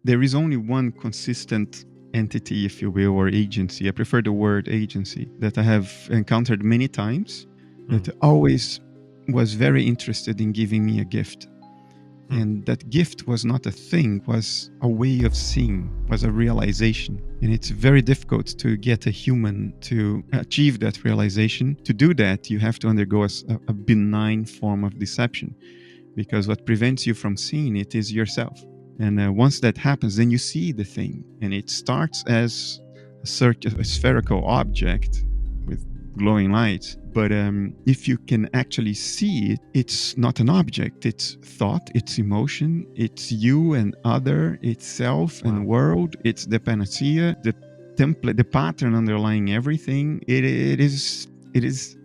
there is only one consistent entity, if you will, or agency. I prefer the word agency, that I have encountered many times, that always was very interested in giving me a gift. And that gift was not a thing, was a way of seeing, was a realization. And it's very difficult to get a human to achieve that realization. To do that, you have to undergo a benign form of deception, because what prevents you from seeing it is yourself. And once that happens, then you see the thing. And it starts as a spherical object with glowing lights. But if you can actually see it, it's not an object. It's thought, it's emotion, it's you and other, it's self and world, it's the panacea, the template, the pattern underlying everything. It is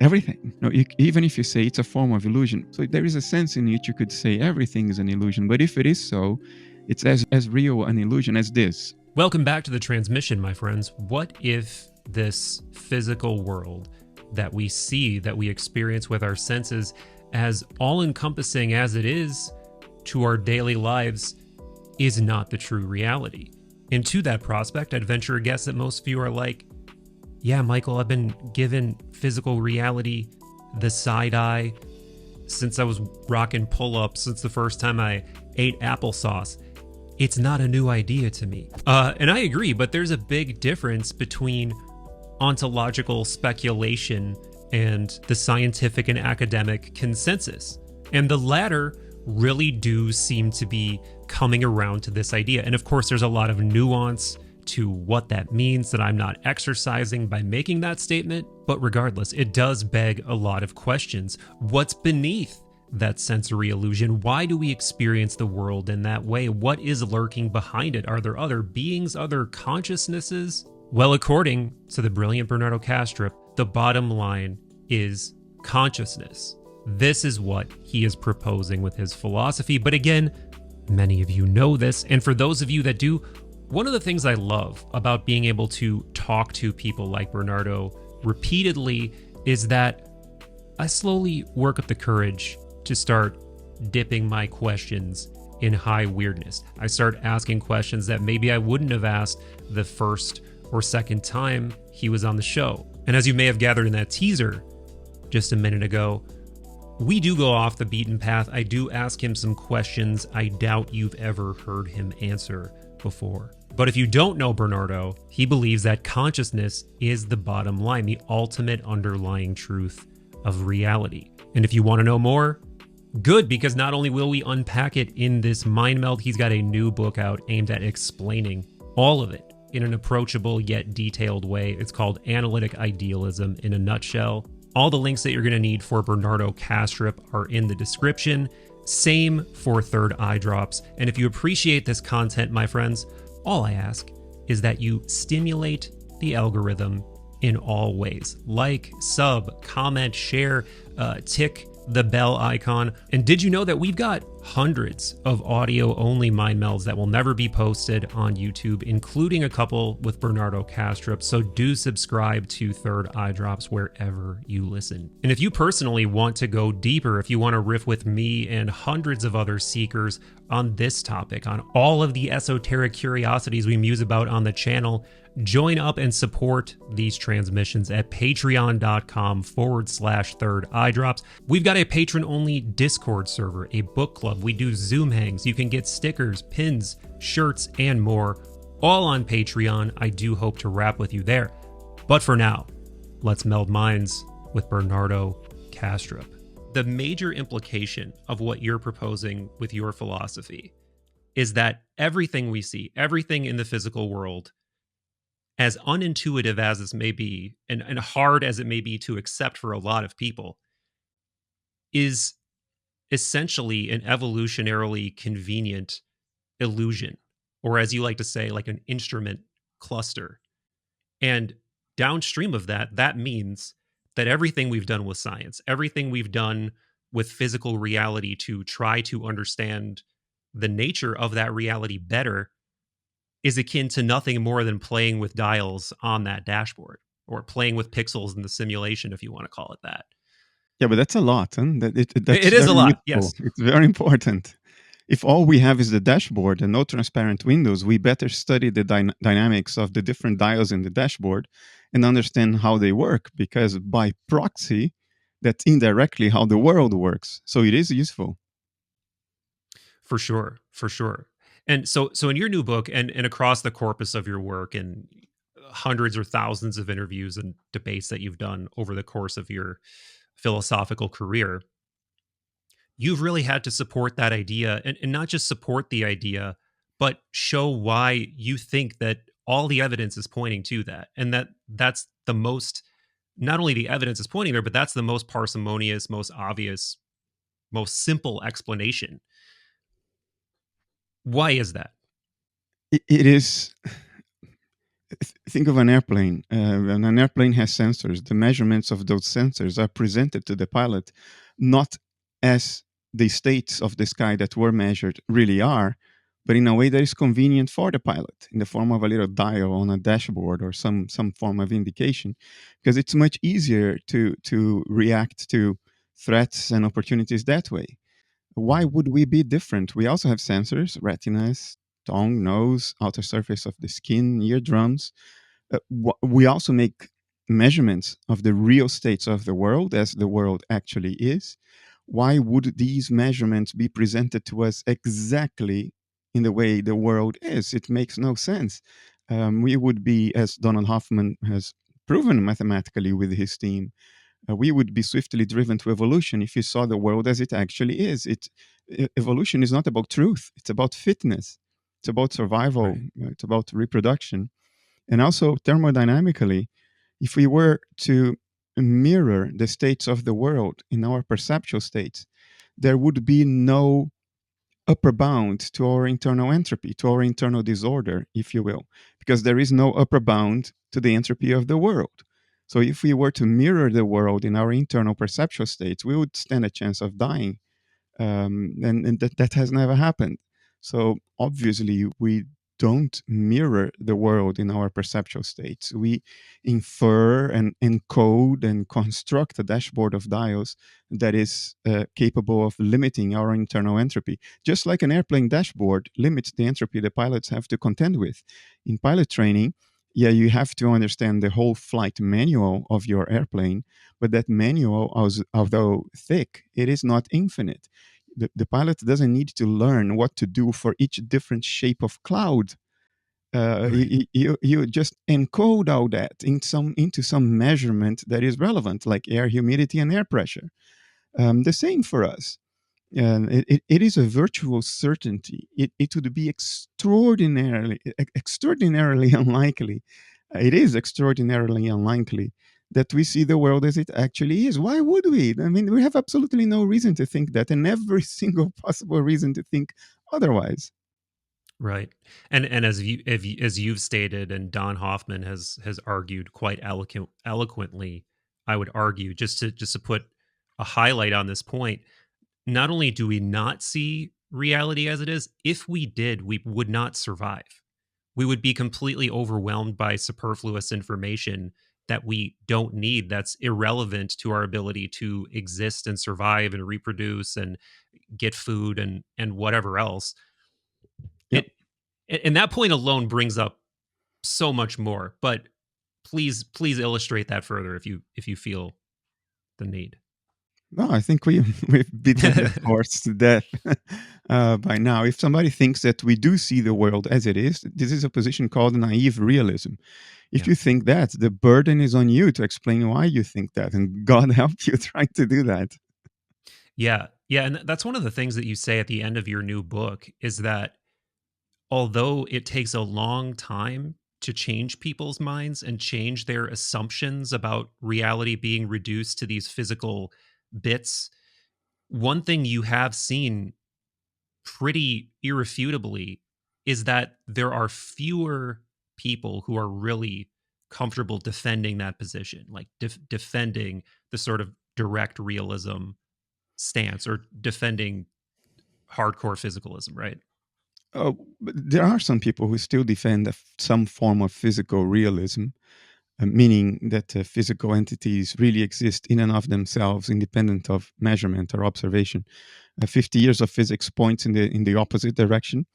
everything. No, even if you say it's a form of illusion. So there is a sense in which you could say everything is an illusion. But if it is so, it's as real an illusion as this. Welcome back to the transmission, my friends. What if this physical world that we see, that we experience with our senses, as all-encompassing as it is to our daily lives, is not the true reality? And to that prospect, I'd venture a guess that most of you are like, yeah, Michael, I've been given physical reality the side eye since I was rocking pull-ups, since the first time I ate applesauce. It's not a new idea to me. And I agree, but there's a big difference between ontological speculation and the scientific and academic consensus. And the latter really do seem to be coming around to this idea. And of course, there's a lot of nuance to what that means that I'm not exercising by making that statement. But regardless, it does beg a lot of questions. What's beneath that sensory illusion? Why do we experience the world in that way? What is lurking behind it? Are there other beings, other consciousnesses? Well, according to the brilliant Bernardo Kastrup, the bottom line is consciousness. This is what he is proposing with his philosophy. But again, many of you know this. And for those of you that do, one of the things I love about being able to talk to people like Bernardo repeatedly is that I slowly work up the courage to start dipping my questions in high weirdness. I start asking questions that maybe I wouldn't have asked the first or second time he was on the show. And as you may have gathered in that teaser just a minute ago, we do go off the beaten path. I do ask him some questions I doubt you've ever heard him answer before. But if you don't know Bernardo, he believes that consciousness is the bottom line, the ultimate underlying truth of reality. And if you want to know more, good, because not only will we unpack it in this mind meld, he's got a new book out aimed at explaining all of it in an approachable yet detailed way. It's called Analytic Idealism in a Nutshell. All the links that you're going to need for Bernardo Kastrup are in the description. Same for Third Eye Drops. And if you appreciate this content, my friends, all I ask is that you stimulate the algorithm in all ways. Like, sub, comment, share, tick the bell icon. And did you know that we've got hundreds of audio-only mind melds that will never be posted on YouTube, including a couple with Bernardo Kastrup. So do subscribe to Third Eye Drops wherever you listen. And if you personally want to go deeper, if you want to riff with me and hundreds of other seekers on this topic, on all of the esoteric curiosities we muse about on the channel, join up and support these transmissions at patreon.com/Third Eye Drops. We've got a patron-only Discord server, a book club. We do Zoom hangs. You can get stickers, pins, shirts, and more, all on Patreon. I do hope to wrap with you there. But for now, let's meld minds with Bernardo Kastrup. The major implication of what you're proposing with your philosophy is that everything we see, everything in the physical world, as unintuitive as this may be, and hard as it may be to accept for a lot of people, is essentially an evolutionarily convenient illusion, or as you like to say, like an instrument cluster. And downstream of that, that means that everything we've done with science, everything we've done with physical reality to try to understand the nature of that reality better is akin to nothing more than playing with dials on that dashboard, or playing with pixels in the simulation, if you want to call it that. Yeah, but that's a lot. Huh? That's it is a lot, useful. yes. It's very important. If all we have is the dashboard and no transparent windows, we better study the dynamics of the different dials in the dashboard and understand how they work, because by proxy, that's indirectly how the world works. So it is useful. For sure, for sure. And so in your new book and across the corpus of your work and hundreds or thousands of interviews and debates that you've done over the course of your philosophical career, you've really had to support that idea and not just support the idea, but show why you think that all the evidence is pointing to that. And that's the most, not only the evidence is pointing there, but that's the most parsimonious, most obvious, most simple explanation. Why is that? It is. Think of an airplane. And an airplane has sensors. The measurements of those sensors are presented to the pilot, not as the states of the sky that were measured really are, but in a way that is convenient for the pilot, in the form of a little dial on a dashboard or some form of indication, because it's much easier to react to threats and opportunities that way. Why would we be different? We also have sensors, retinas, tongue, nose, outer surface of the skin, eardrums. We also make measurements of the real states of the world as the world actually is. Why would these measurements be presented to us exactly in the way the world is? It makes no sense. We would be, as Donald Hoffman has proven mathematically with his team, we would be swiftly driven to evolution if you saw the world as it actually is. Evolution is not about truth; it's about fitness. It's about survival. Right. It's about reproduction, and also thermodynamically. If we were to mirror the states of the world in our perceptual states, there would be no upper bound to our internal entropy, to our internal disorder, if you will, because there is no upper bound to the entropy of the world. So if we were to mirror the world in our internal perceptual states, we would stand a chance of dying, and that has never happened. So obviously, we don't mirror the world in our perceptual states. We infer and encode and construct a dashboard of dials that is capable of limiting our internal entropy, just like an airplane dashboard limits the entropy the pilots have to contend with. In pilot training, yeah, you have to understand the whole flight manual of your airplane, but that manual, although thick, it is not infinite. The pilot doesn't need to learn what to do for each different shape of cloud. Right. You just encode all that into some measurement that is relevant, like air humidity and air pressure. The same for us. It is a virtual certainty. It would be extraordinarily unlikely. It is extraordinarily unlikely that we see the world as it actually is. Why would we? I mean, we have absolutely no reason to think that, and every single possible reason to think otherwise. Right. And as you've stated and Don Hoffman has argued quite eloquently, I would argue just to put a highlight on this point, not only do we not see reality as it is, if we did, we would not survive. We would be completely overwhelmed by superfluous information that we don't need, that's irrelevant to our ability to exist and survive and reproduce and get food and whatever else. Yep. It and that point alone brings up so much more, but please illustrate that further if you feel the need. No, I think we've beaten that horse to death by now. If somebody thinks that we do see the world as it is, this is a position called naive realism. If Yeah. you think that, the burden is on you to explain why you think that, and God help you trying to do that. Yeah. Yeah, and that's one of the things that you say at the end of your new book is that although it takes a long time to change people's minds and change their assumptions about reality being reduced to these physical bits, one thing you have seen pretty irrefutably is that there are fewer people who are really comfortable defending that position, like defending the sort of direct realism stance or defending hardcore physicalism, right? But there are some people who still defend some form of physical realism. meaning that physical entities really exist in and of themselves, independent of measurement or observation. 50 years of physics points in the opposite direction,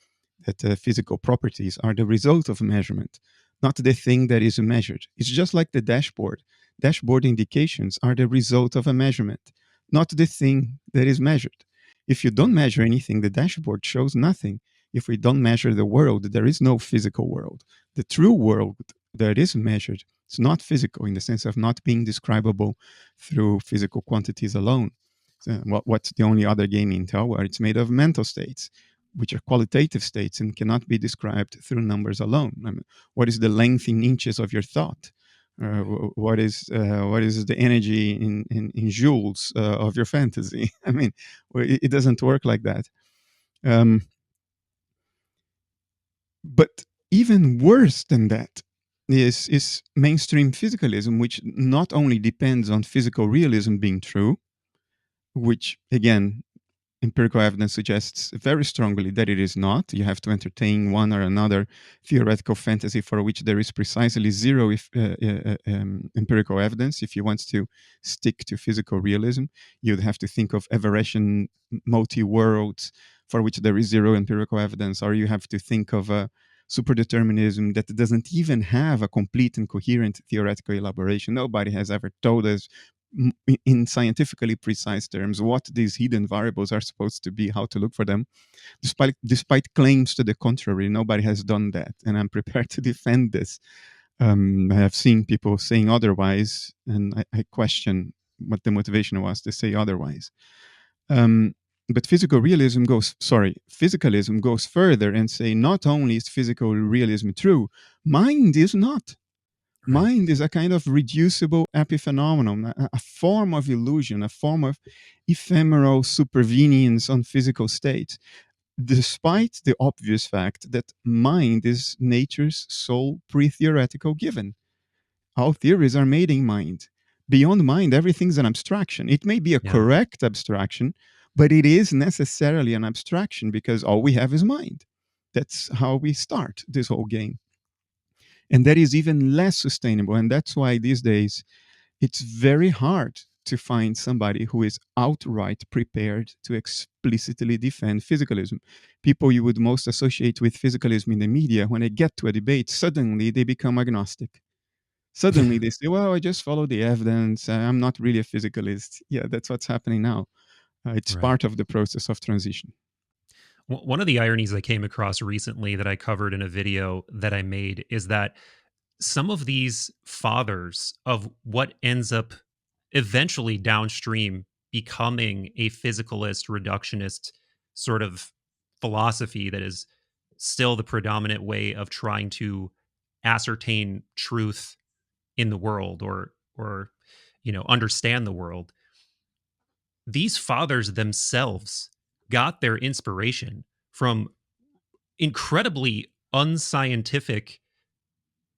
that physical properties are the result of measurement, not the thing that is measured. It's just like the dashboard. Dashboard indications are the result of a measurement, not the thing that is measured. If you don't measure anything, the dashboard shows nothing. If we don't measure the world, there is no physical world. The true world that is measured, it's not physical in the sense of not being describable through physical quantities alone. So what's the only other game in Intel where it's made of mental states, which are qualitative states and cannot be described through numbers alone? I mean, what is the length in inches of your thought? Right. What is the energy in joules of your fantasy? I mean, it doesn't work like that. Um, but even worse than that is mainstream physicalism, which not only depends on physical realism being true, which again empirical evidence suggests very strongly that it is not. You have to entertain one or another theoretical fantasy for which there is precisely zero empirical evidence. If you want to stick to physical realism, you'd have to think of Everettian multi-worlds for which there is zero empirical evidence, or you have to think of a superdeterminism that doesn't even have a complete and coherent theoretical elaboration. Nobody has ever told us in scientifically precise terms what these hidden variables are supposed to be, how to look for them. Despite claims to the contrary, nobody has done that, and I'm prepared to defend this. I have seen people saying otherwise, and I question what the motivation was to say otherwise. But physicalism goes further and say not only is physical realism true, mind is not. Right. Mind is a kind of reducible epiphenomenon, a form of illusion, a form of ephemeral supervenience on physical states, despite the obvious fact that mind is nature's sole pre-theoretical given. All theories are made in mind. Beyond mind, everything's an abstraction. It may be a Yeah. correct abstraction, but it is necessarily an abstraction because all we have is mind. That's how we start this whole game. And that is even less sustainable. And that's why these days it's very hard to find somebody who is outright prepared to explicitly defend physicalism. People you would most associate with physicalism in the media, when they get to a debate, suddenly they become agnostic. Suddenly they say, well, I just follow the evidence. I'm not really a physicalist. Yeah, that's what's happening now. It's Right. part of the process of transition. One of the ironies I came across recently that I covered in a video that I made is that some of these fathers of what ends up eventually downstream becoming a physicalist, reductionist sort of philosophy that is still the predominant way of trying to ascertain truth in the world or understand the world. These fathers themselves got their inspiration from incredibly unscientific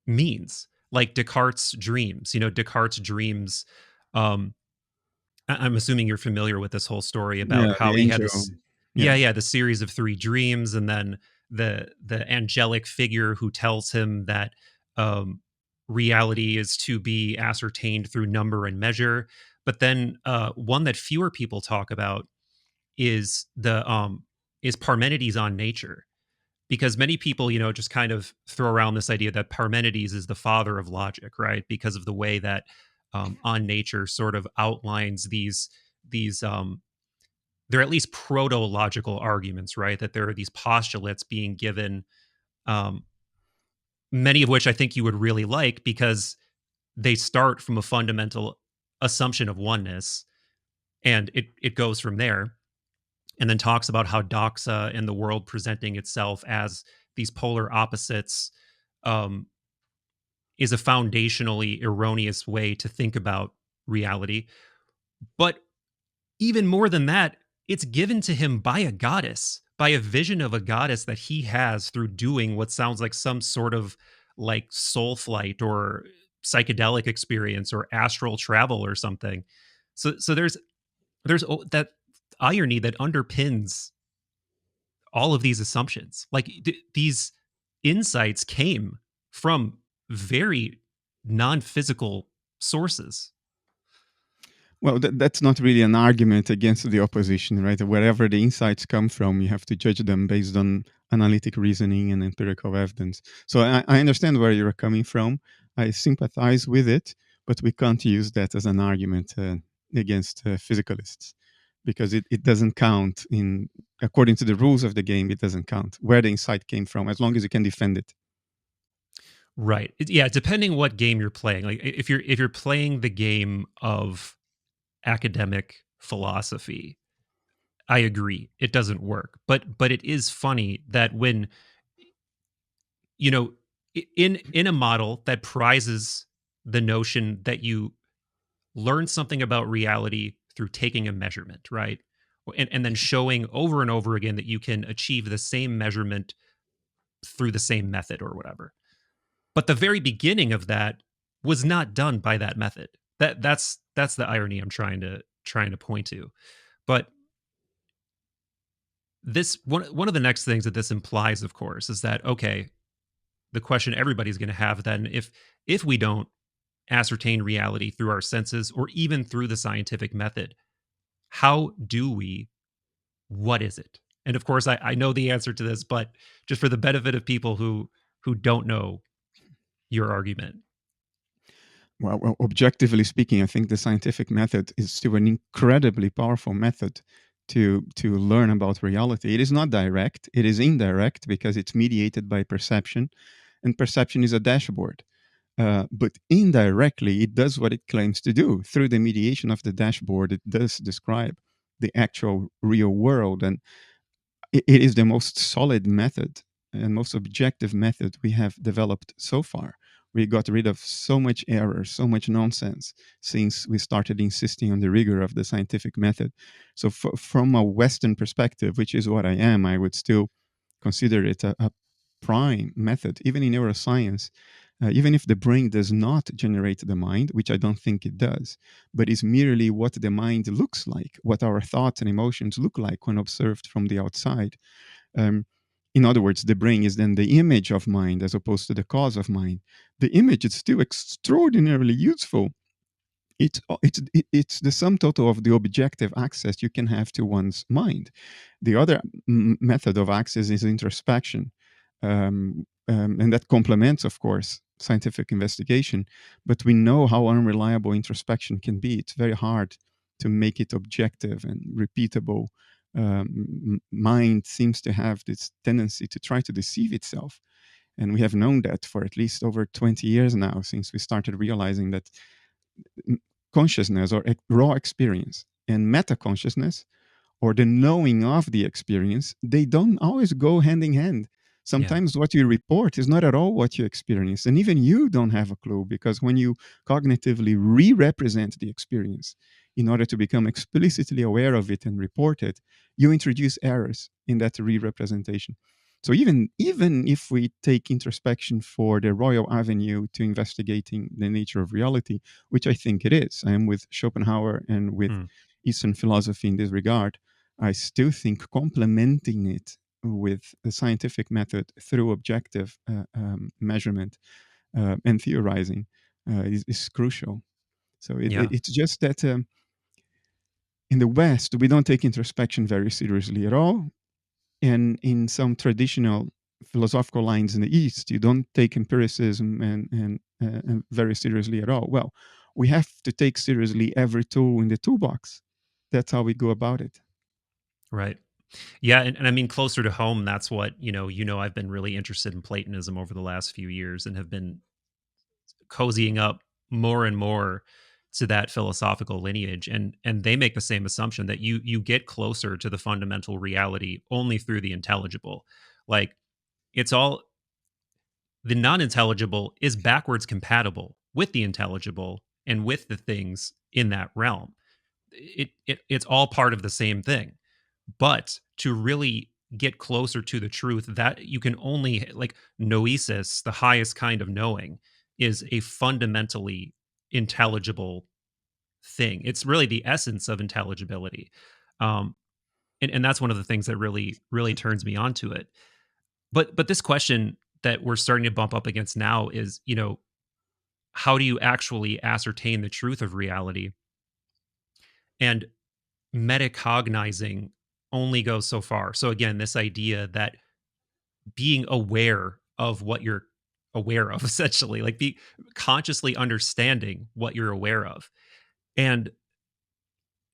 means, like Descartes' dreams. Descartes' dreams. Um, I'm assuming you're familiar with this whole story about Yeah, how the he had angel. this, Yeah. the series of three dreams, and then the angelic figure who tells him that um, reality is to be ascertained through number and measure. But then one that fewer people talk about is the is Parmenides on nature, because many people just kind of throw around this idea that Parmenides is the father of logic, right? Because of the way that on nature sort of outlines these they're at least proto-logical arguments, right? That there are these postulates being given, um, many of which I think you would really like because they start from a fundamental assumption of oneness, and it goes from there, and then talks about how doxa and the world presenting itself as these polar opposites um, is a foundationally erroneous way to think about reality. But even more than that, it's given to him by a goddess, by a vision of a goddess that he has through doing what sounds like some sort of like soul flight or psychedelic experience or astral travel or something. So there's that irony that underpins all of these assumptions. Like these insights came from very non-physical sources. Well, that's not really an argument against the opposition, right? Wherever the insights come from, you have to judge them based on analytic reasoning and empirical evidence. So I understand where you're coming from. I sympathize with it, but we can't use that as an argument against physicalists, because it doesn't count in according to the rules of the game. It doesn't count where the insight came from, as long as you can defend it. Right. Yeah, depending what game you're playing. Like if you're playing the game of academic philosophy, I agree. It doesn't work. But it is funny that when, you know, in a model that prizes the notion that you learn something about reality through taking a measurement, right? And then showing over and over again that you can achieve the same measurement through the same method or whatever. But the very beginning of that was not done by that method. That's the irony I'm trying to point to. But this one of the next things that this implies, of course, is that okay, the question everybody's going to have then, if we don't ascertain reality through our senses or even through the scientific method, how do we? What is it? And of course, I know the answer to this, but just for the benefit of people who don't know your argument. Well, objectively speaking, I think the scientific method is still an incredibly powerful method to learn about reality. It is not direct; it is indirect because it's mediated by perception, and perception is a dashboard. But indirectly, it does what it claims to do. Through the mediation of the dashboard, it does describe the actual real world, and it is the most solid method and most objective method we have developed so far. We got rid of so much error, so much nonsense since we started insisting on the rigor of the scientific method. So, from a Western perspective, which is what I am, I would still consider it a prime method, even in neuroscience. Even if the brain does not generate the mind, which I don't think it does, but is merely what the mind looks like, what our thoughts and emotions look like when observed from the outside. Um, in other words, the brain is then the image of mind as opposed to the cause of mind. The image is still extraordinarily useful. It's the sum total of the objective access you can have to one's mind. The other method of access is introspection, and that complements, of course, scientific investigation. But we know how unreliable introspection can be. It's very hard to make it objective and repeatable. Mind seems to have this tendency to try to deceive itself. And we have known that for at least over 20 years now, since we started realizing that consciousness or raw experience and meta consciousness or the knowing of the experience, they don't always go hand in hand. Yeah. Sometimes what you report is not at all what you experience. And even you don't have a clue, because when you cognitively re represent the experience in order to become explicitly aware of it and report it, you introduce errors in that re representation. So even if we take introspection for the royal avenue to investigating the nature of reality, which I think it is, I am with Schopenhauer and with Hmm. Eastern philosophy in this regard, I still think complementing it with the scientific method through objective measurement and theorizing is crucial. So Yeah. it's just that in the West, we don't take introspection very seriously at all. And in some traditional philosophical lines in the East, you don't take empiricism and very seriously at all. Well, we have to take seriously every tool in the toolbox. That's how we go about it. Right. Yeah, and I mean closer to home, that's what, I've been really interested in Platonism over the last few years and have been cozying up more and more to that philosophical lineage, and they make the same assumption that you get closer to the fundamental reality only through the intelligible. Like it's all the non-intelligible is backwards compatible with the intelligible and with the things in that realm. It's all part of the same thing. But to really get closer to the truth, that you can only like noesis, the highest kind of knowing, is a fundamentally intelligible thing. It's really the essence of intelligibility. Um, and that's one of the things that really turns me on to it. But this question that we're starting to bump up against now is, how do you actually ascertain the truth of reality? And metacognizing only goes so far. So again, this idea that being aware of what you're aware of, essentially, like be consciously understanding what you're aware of. And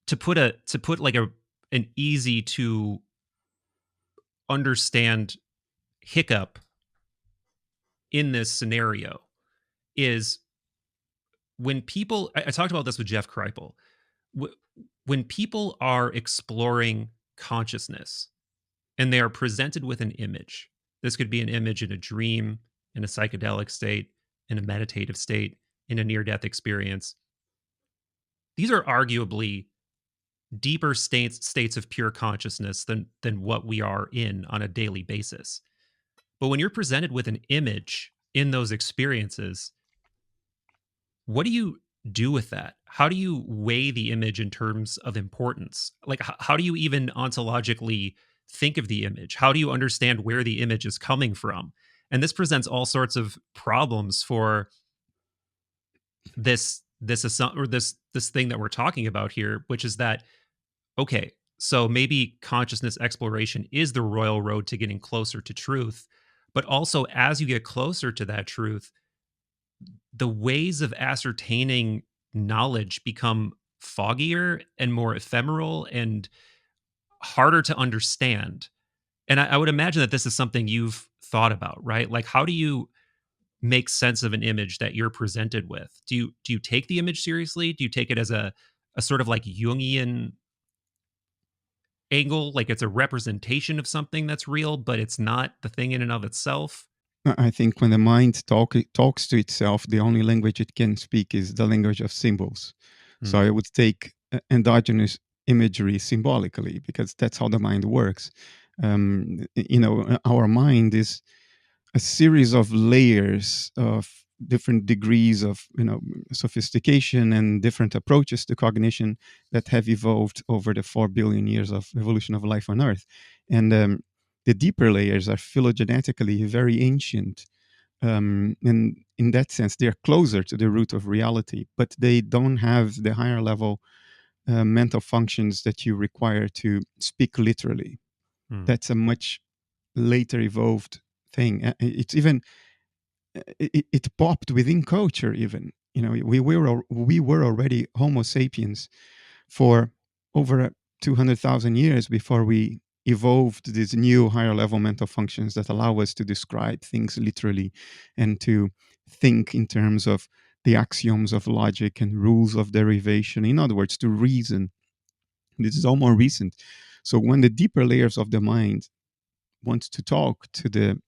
to put like an easy to understand hiccup in this scenario is when people, I talked about this with Jeff Kripal. When people are exploring consciousness and they are presented with an image, this could be an image in a dream, in a psychedelic state, in a meditative state, in a near death experience. These are arguably deeper states of pure consciousness than what we are in on a daily basis. But when you're presented with an image in those experiences, what do you do with that? How do you weigh the image in terms of importance? Like, how do you even ontologically think of the image? How do you understand where the image is coming from? And this presents all sorts of problems for this thing that we're talking about here, which is that, okay, so maybe consciousness exploration is the royal road to getting closer to truth, but also as you get closer to that truth, the ways of ascertaining knowledge become foggier and more ephemeral and harder to understand. And I would imagine that this is something you've thought about, right? Like, how do you make sense of an image that you're presented with? Do you take the image seriously? Do you take it as a sort of like Jungian angle, like it's a representation of something that's real, but it's not the thing in and of itself? I think when the mind talks to itself, the only language it can speak is the language of symbols. So Hmm. I would take endogenous imagery symbolically, because that's how the mind works. Our mind is a series of layers of different degrees of sophistication and different approaches to cognition that have evolved over the 4 billion years of evolution of life on earth. And the deeper layers are phylogenetically very ancient, and in that sense they're closer to the root of reality, but they don't have the higher level mental functions that you require to speak literally. Hmm. That's a much later evolved thing. It's even it popped within culture. Even we were already Homo sapiens for over 200,000 years before we evolved these new higher level mental functions that allow us to describe things literally and to think in terms of the axioms of logic and rules of derivation. In other words, to reason. This is all more recent. So when the deeper layers of the mind want to talk to the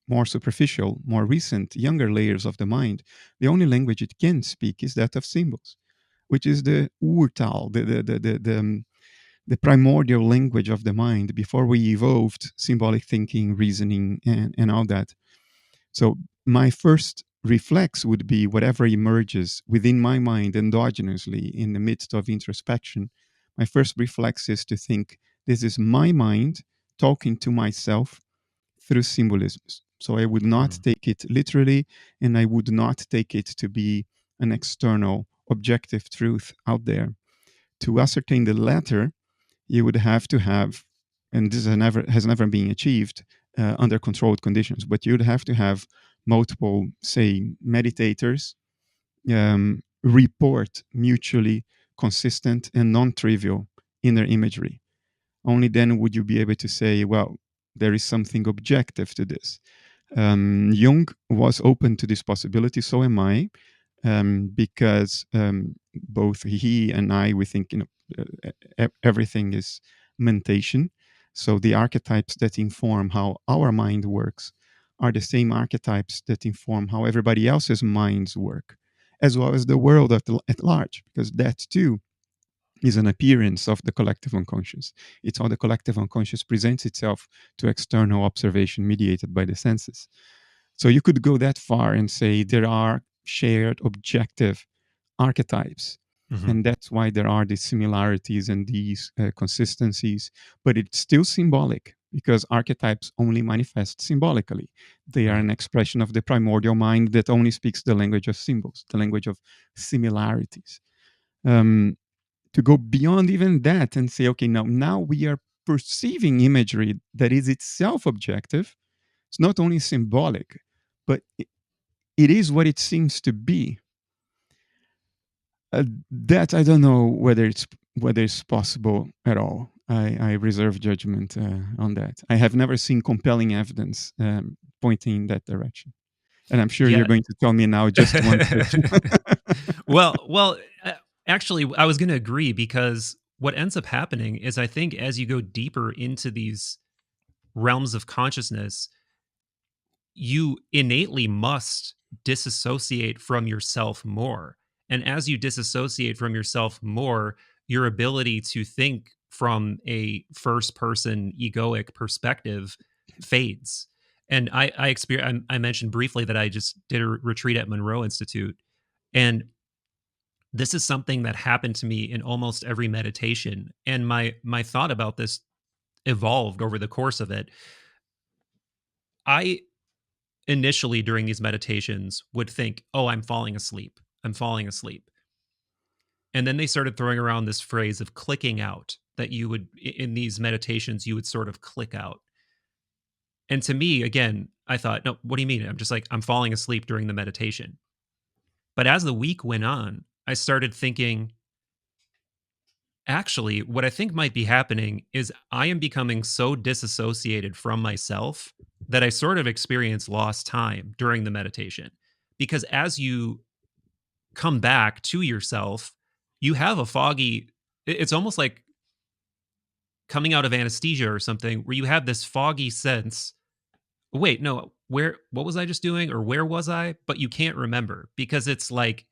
more superficial, more recent, younger layers of the mind, the only language it can speak is that of symbols, which is the Urtal, the primordial language of the mind before we evolved symbolic thinking, reasoning, and all that. So my first reflex would be whatever emerges within my mind endogenously in the midst of introspection. My first reflex is to think, this is my mind talking to myself through symbolisms. So I would not Hmm. take it literally, and I would not take it to be an external objective truth out there. To ascertain the latter, you would have to have, and this has never been achieved under controlled conditions, but you'd have to have multiple, say, meditators report mutually consistent and non-trivial inner imagery. Only then would you be able to say, well, there is something objective to this. Jung was open to this possibility, so am I, because both he and I, we think everything is mentation. So the archetypes that inform how our mind works are the same archetypes that inform how everybody else's minds work, as well as the world at large, because that too is an appearance of the collective unconscious. It's how the collective unconscious presents itself to external observation mediated by the senses. So you could go that far and say there are shared objective archetypes. Hmm. And that's why there are these similarities and these consistencies, but it's still symbolic. because archetypes only manifest symbolically. They are Right. an expression of the primordial mind that only speaks the language of symbols, the language of similarities. Um, to go beyond even that and say, okay, now we are perceiving imagery that is itself objective. It's not only symbolic, but it is what it seems to be. That I don't know whether it's possible at all. I reserve judgment on that. I have never seen compelling evidence pointing in that direction, and I'm sure you're Yeah. going to tell me now just one such. well, actually, I was going to agree because what ends up happening is I think as you go deeper into these realms of consciousness, you innately must disassociate from yourself more. And as you disassociate from yourself more, your ability to think from a first person egoic perspective fades. And I mentioned briefly that I just did a retreat at Monroe Institute. And this is something that happened to me in almost every meditation. And my thought about this evolved over the course of it. I initially during these meditations would think, "Oh, I'm falling asleep. I'm falling asleep." And then they started throwing around this phrase of clicking out that you would in these meditations you would sort of click out. And to me, again, I thought, "No, what do you mean?" I'm just like, "I'm falling asleep during the meditation." But as the week went on, I started thinking, actually, what I think might be happening is I am becoming so disassociated from myself that I sort of experience lost time during the meditation. Because as you come back to yourself, you have a foggy, it's almost like coming out of anesthesia or something where you have this foggy sense. Wait, no, what was I just doing? Or where was I? But you can't remember because it's like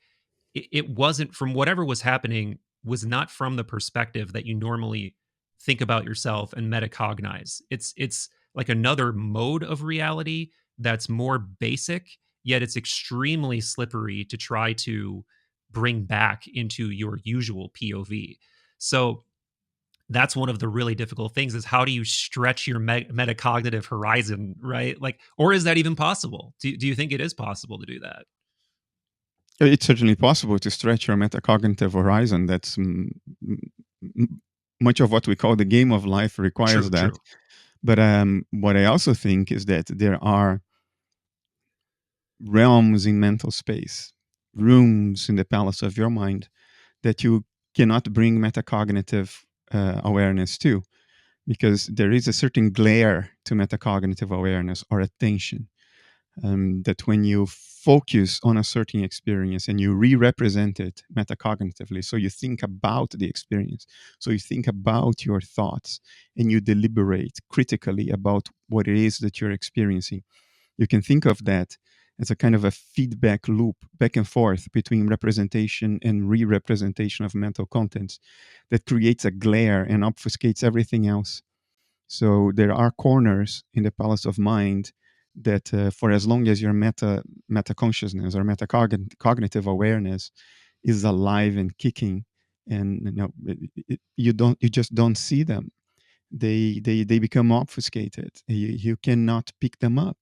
it wasn't from whatever was happening was not from the perspective that you normally think about yourself and metacognize. It's like another mode of reality that's more basic, yet it's extremely slippery to try to bring back into your usual POV. So that's one of the really difficult things is how do you stretch your metacognitive horizon, right? Like, or is that even possible? Do you think it is possible to do that? It's certainly possible to stretch your metacognitive horizon. That's much of what we call the game of life requires True, that. true. But what I also think is that there are realms in mental space, rooms in the palace of your mind that you cannot bring metacognitive awareness to, because there is a certain glare to metacognitive awareness or attention, that when you focus on a certain experience and you re-represent it metacognitively, so you think about the experience, so you think about your thoughts, and you deliberate critically about what it is that you're experiencing, you can think of that as a kind of a feedback loop back and forth between representation and re-representation of mental contents that creates a glare and obfuscates everything else. So there are corners in the palace of mind that, for as long as your meta consciousness or cognitive awareness is alive and kicking, and you just don't see them. They become obfuscated. You cannot pick them up.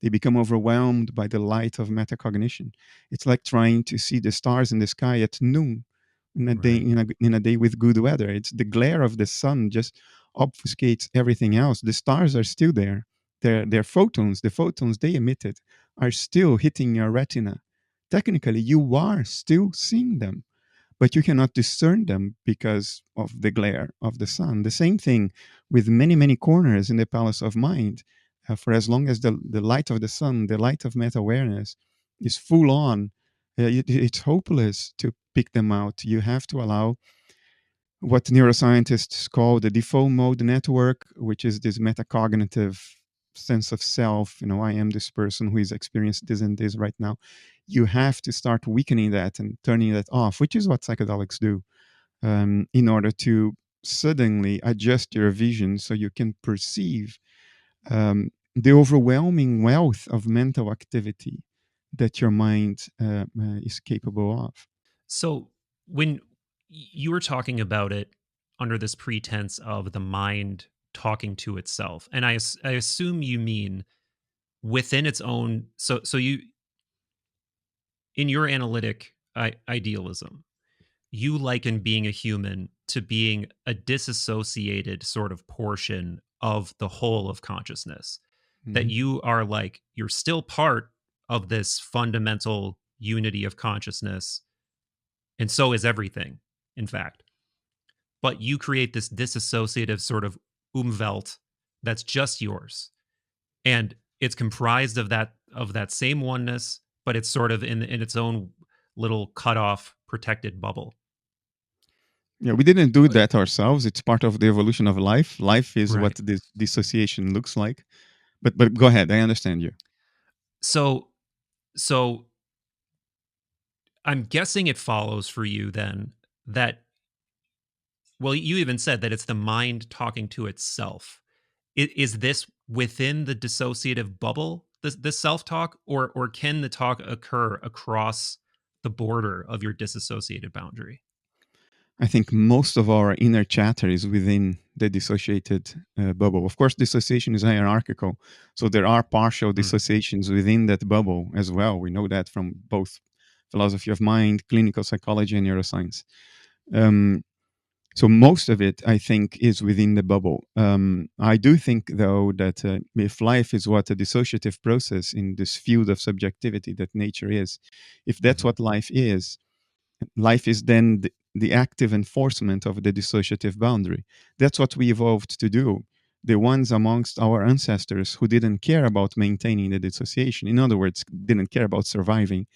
They become overwhelmed by the light of metacognition. It's like trying to see the stars in the sky at noon in a day Right. in a day with good weather. It's the glare of the sun just obfuscates everything else. The stars are still there. They're photons. The photons they emitted are still hitting your retina. Technically, you are still seeing them, but you cannot discern them because of the glare of the sun. The same thing with many, many corners in the palace of mind. For as long as the light of the sun, the light of meta awareness is full on, it's hopeless to pick them out. You have to allow what neuroscientists call the default mode network, which is this metacognitive sense of self. I am this person who is experiencing this and this right now. You have to start weakening that and turning that off, which is what psychedelics do, in order to suddenly adjust your vision so you can perceive the overwhelming wealth of mental activity that your mind is capable of. So when you were talking about it under this pretense of the mind talking to itself. And I assume you mean within its own. So you, in your analytic idealism, you liken being a human to being a disassociated sort of portion of the whole of consciousness. That Mhm. you are like, you're still part of this fundamental unity of consciousness, and so is everything, in fact. But you create this disassociative sort of umwelt that's just yours. And it's comprised of that same oneness, but it's sort of in its own little cut off protected bubble. Yeah, we didn't do that ourselves. It's part of the evolution of life. Life is what Right. this dissociation looks like. But go ahead. I understand you. So so I'm guessing it follows for you then that, well, you even said that it's the mind talking to itself. Is this within the dissociative bubble, the self talk, or can the talk occur across the border of your disassociated boundary? I think most of our inner chatter is within the dissociated bubble. Of course, dissociation is hierarchical. So there are partial Mm, dissociations within that bubble as well. We know that from both philosophy of mind, clinical psychology, and neuroscience. Um, so most of it, I think, is within the bubble. I do think, though, that if life is what a dissociative process in this field of subjectivity that nature is, if that's mhm, what life is then the active enforcement of the dissociative boundary. That's what we evolved to do. The ones amongst our ancestors who didn't care about maintaining the dissociation, in other words, didn't care about surviving,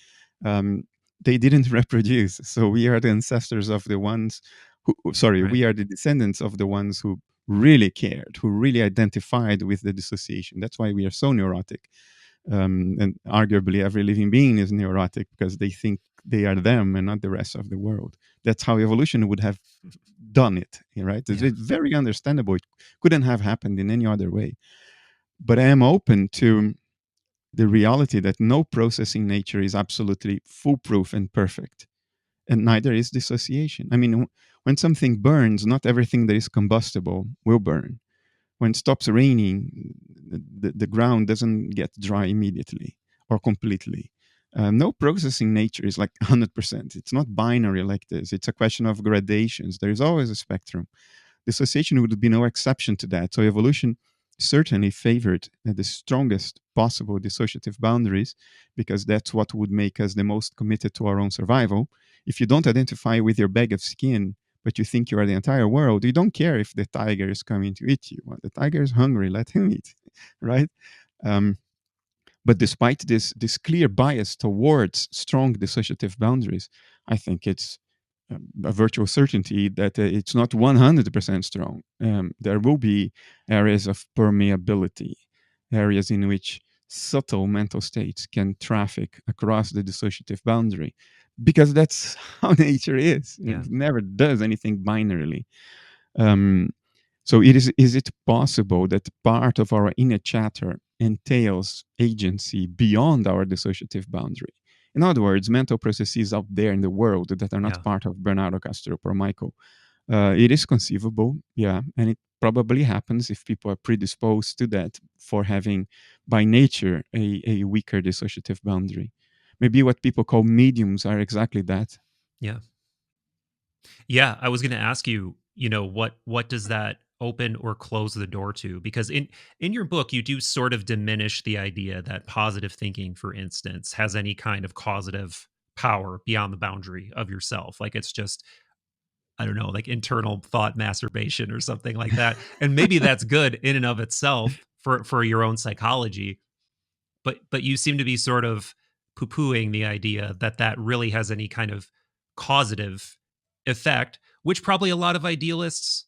um, they didn't reproduce. So we are the ancestors of the ones sorry, right. we are the descendants of the ones who really cared, who really identified with the dissociation. That's why we are so neurotic. And arguably, every living being is neurotic because they think they are them and not the rest of the world. That's how evolution would have done it, right? It's Yeah. very understandable. It couldn't have happened in any other way. But I am open to the reality that no process in nature is absolutely foolproof and perfect, and neither is dissociation. I mean, when something burns, not everything that is combustible will burn. When it stops raining, the ground doesn't get dry immediately or completely. No process in nature is like 100%. It's not binary like this. It's a question of gradations. There is always a spectrum. Dissociation would be no exception to that. So evolution certainly favored the strongest possible dissociative boundaries because that's what would make us the most committed to our own survival. If you don't identify with your bag of skin, but you think you are the entire world, you don't care if the tiger is coming to eat you. Well, the tiger is hungry, let him eat, right? Um, but despite this clear bias towards strong dissociative boundaries, I think it's a virtual certainty that it's not 100% strong. There will be areas of permeability, areas in which subtle mental states can traffic across the dissociative boundary, because that's how nature is. Yeah. It never does anything binarily. Um, so is it possible that part of our inner chatter entails agency beyond our dissociative boundary? In other words, mental processes out there in the world that are not Yeah. part of Bernardo Kastrup or Michael. It is conceivable, yeah, and it probably happens if people are predisposed to that for having, by nature, a weaker dissociative boundary. Maybe what people call mediums are exactly that. Yeah. Yeah, I was going to ask you, what does that open or close the door to? Because in your book, you do sort of diminish the idea that positive thinking, for instance, has any kind of causative power beyond the boundary of yourself. Like it's just, I don't know, like internal thought masturbation or something like that. And maybe that's good in and of itself for your own psychology, but you seem to be sort of poo-pooing the idea that that really has any kind of causative effect, which probably a lot of idealists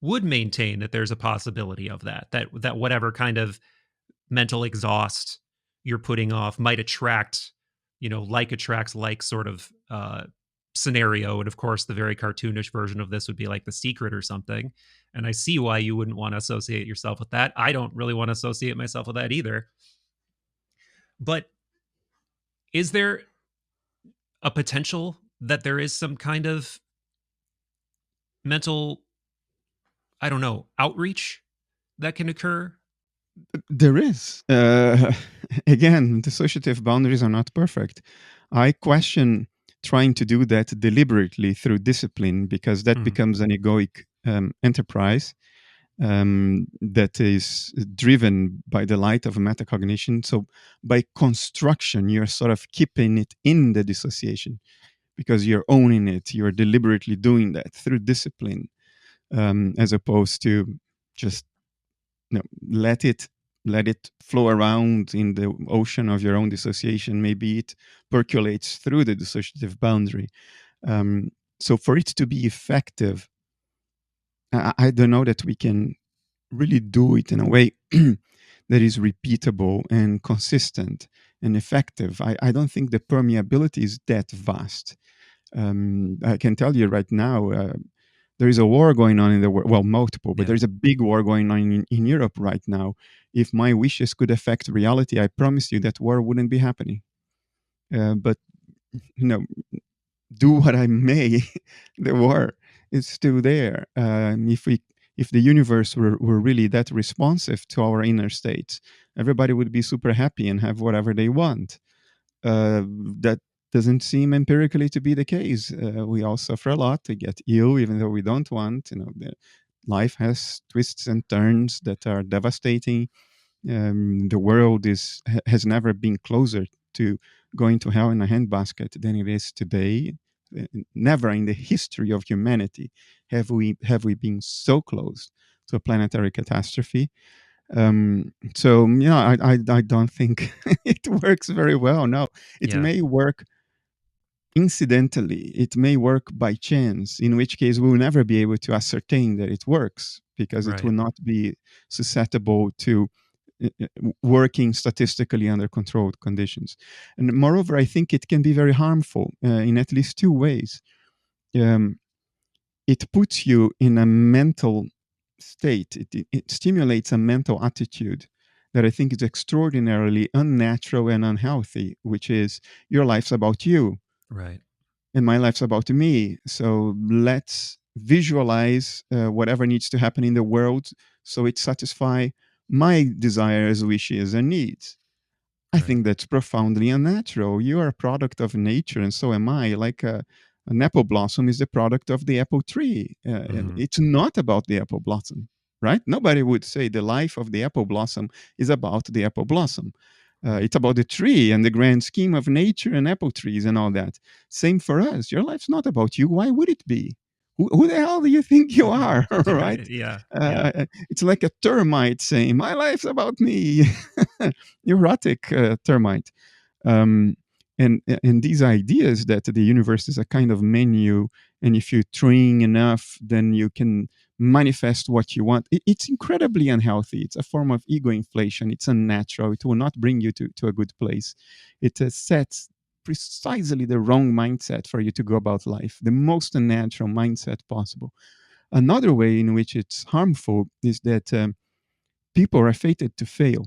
would maintain that there's a possibility of that whatever kind of mental exhaust you're putting off might attract, like attracts like sort of scenario. And of course, the very cartoonish version of this would be like The Secret or something. And I see why you wouldn't want to associate yourself with that. I don't really want to associate myself with that either. But is there a potential that there is some kind of mental, I don't know, outreach that can occur? There is. Again, dissociative boundaries are not perfect. I question trying to do that deliberately through discipline because that Mm, becomes an egoic enterprise that is driven by the light of metacognition. So, by construction, you're sort of keeping it in the dissociation because you're owning it. You're deliberately doing that through discipline, as opposed to just let it flow around in the ocean of your own dissociation. Maybe it percolates through the dissociative boundary. Um, so for it to be effective, I don't know that we can really do it in a way that is repeatable and consistent and effective. I don't think the permeability is that vast. I can tell you right now, there is a war going on in the world. Well, multiple, but yeah. there's a big war going on in Europe right now. If my wishes could affect reality, I promise you that war wouldn't be happening. But you know, do what I may, the war is still there. If the universe were really that responsive to our inner states, everybody would be super happy and have whatever they want. That doesn't seem empirically to be the case. We all suffer a lot. We get ill, even though we don't want. Life has twists and turns that are devastating. The world has never been closer to going to hell in a handbasket than it is today. Never in the history of humanity have we been so close to a planetary catastrophe. So I don't think it works very well. No, it Yeah. may work incidentally, it may work by chance, in which case we will never be able to ascertain that it works because it will Right. not be susceptible to working statistically under controlled conditions. And moreover, I think it can be very harmful in at least two ways. Um, it puts you in a mental state, it stimulates a mental attitude that I think is extraordinarily unnatural and unhealthy, which is your life's about you Right. and my life's about me. So let's visualize whatever needs to happen in the world so it satisfy my desires, wishes, and needs. I Right. think that's profoundly unnatural. You are a product of nature, and so am I. Like an apple blossom is the product of the apple tree, and Hmm. it's not about the apple blossom, right? Nobody would say the life of the apple blossom is about the apple blossom. Right. It's about the tree and the grand scheme of nature and apple trees and all that. Same for us. Your life's not about you. Why would it be? Who the hell do you think you are, right? Right. Yeah. Yeah. It's like a termite saying, "My life's about me." Neurotic termite. Um, and these ideas that the universe is a kind of menu, and if you train enough, then you can manifest what you want. It's incredibly unhealthy. It's a form of ego inflation. It's unnatural. It will not bring you to a good place. It sets precisely the wrong mindset for you to go about life, the most unnatural mindset possible. Another way in which it's harmful is that people are fated to fail,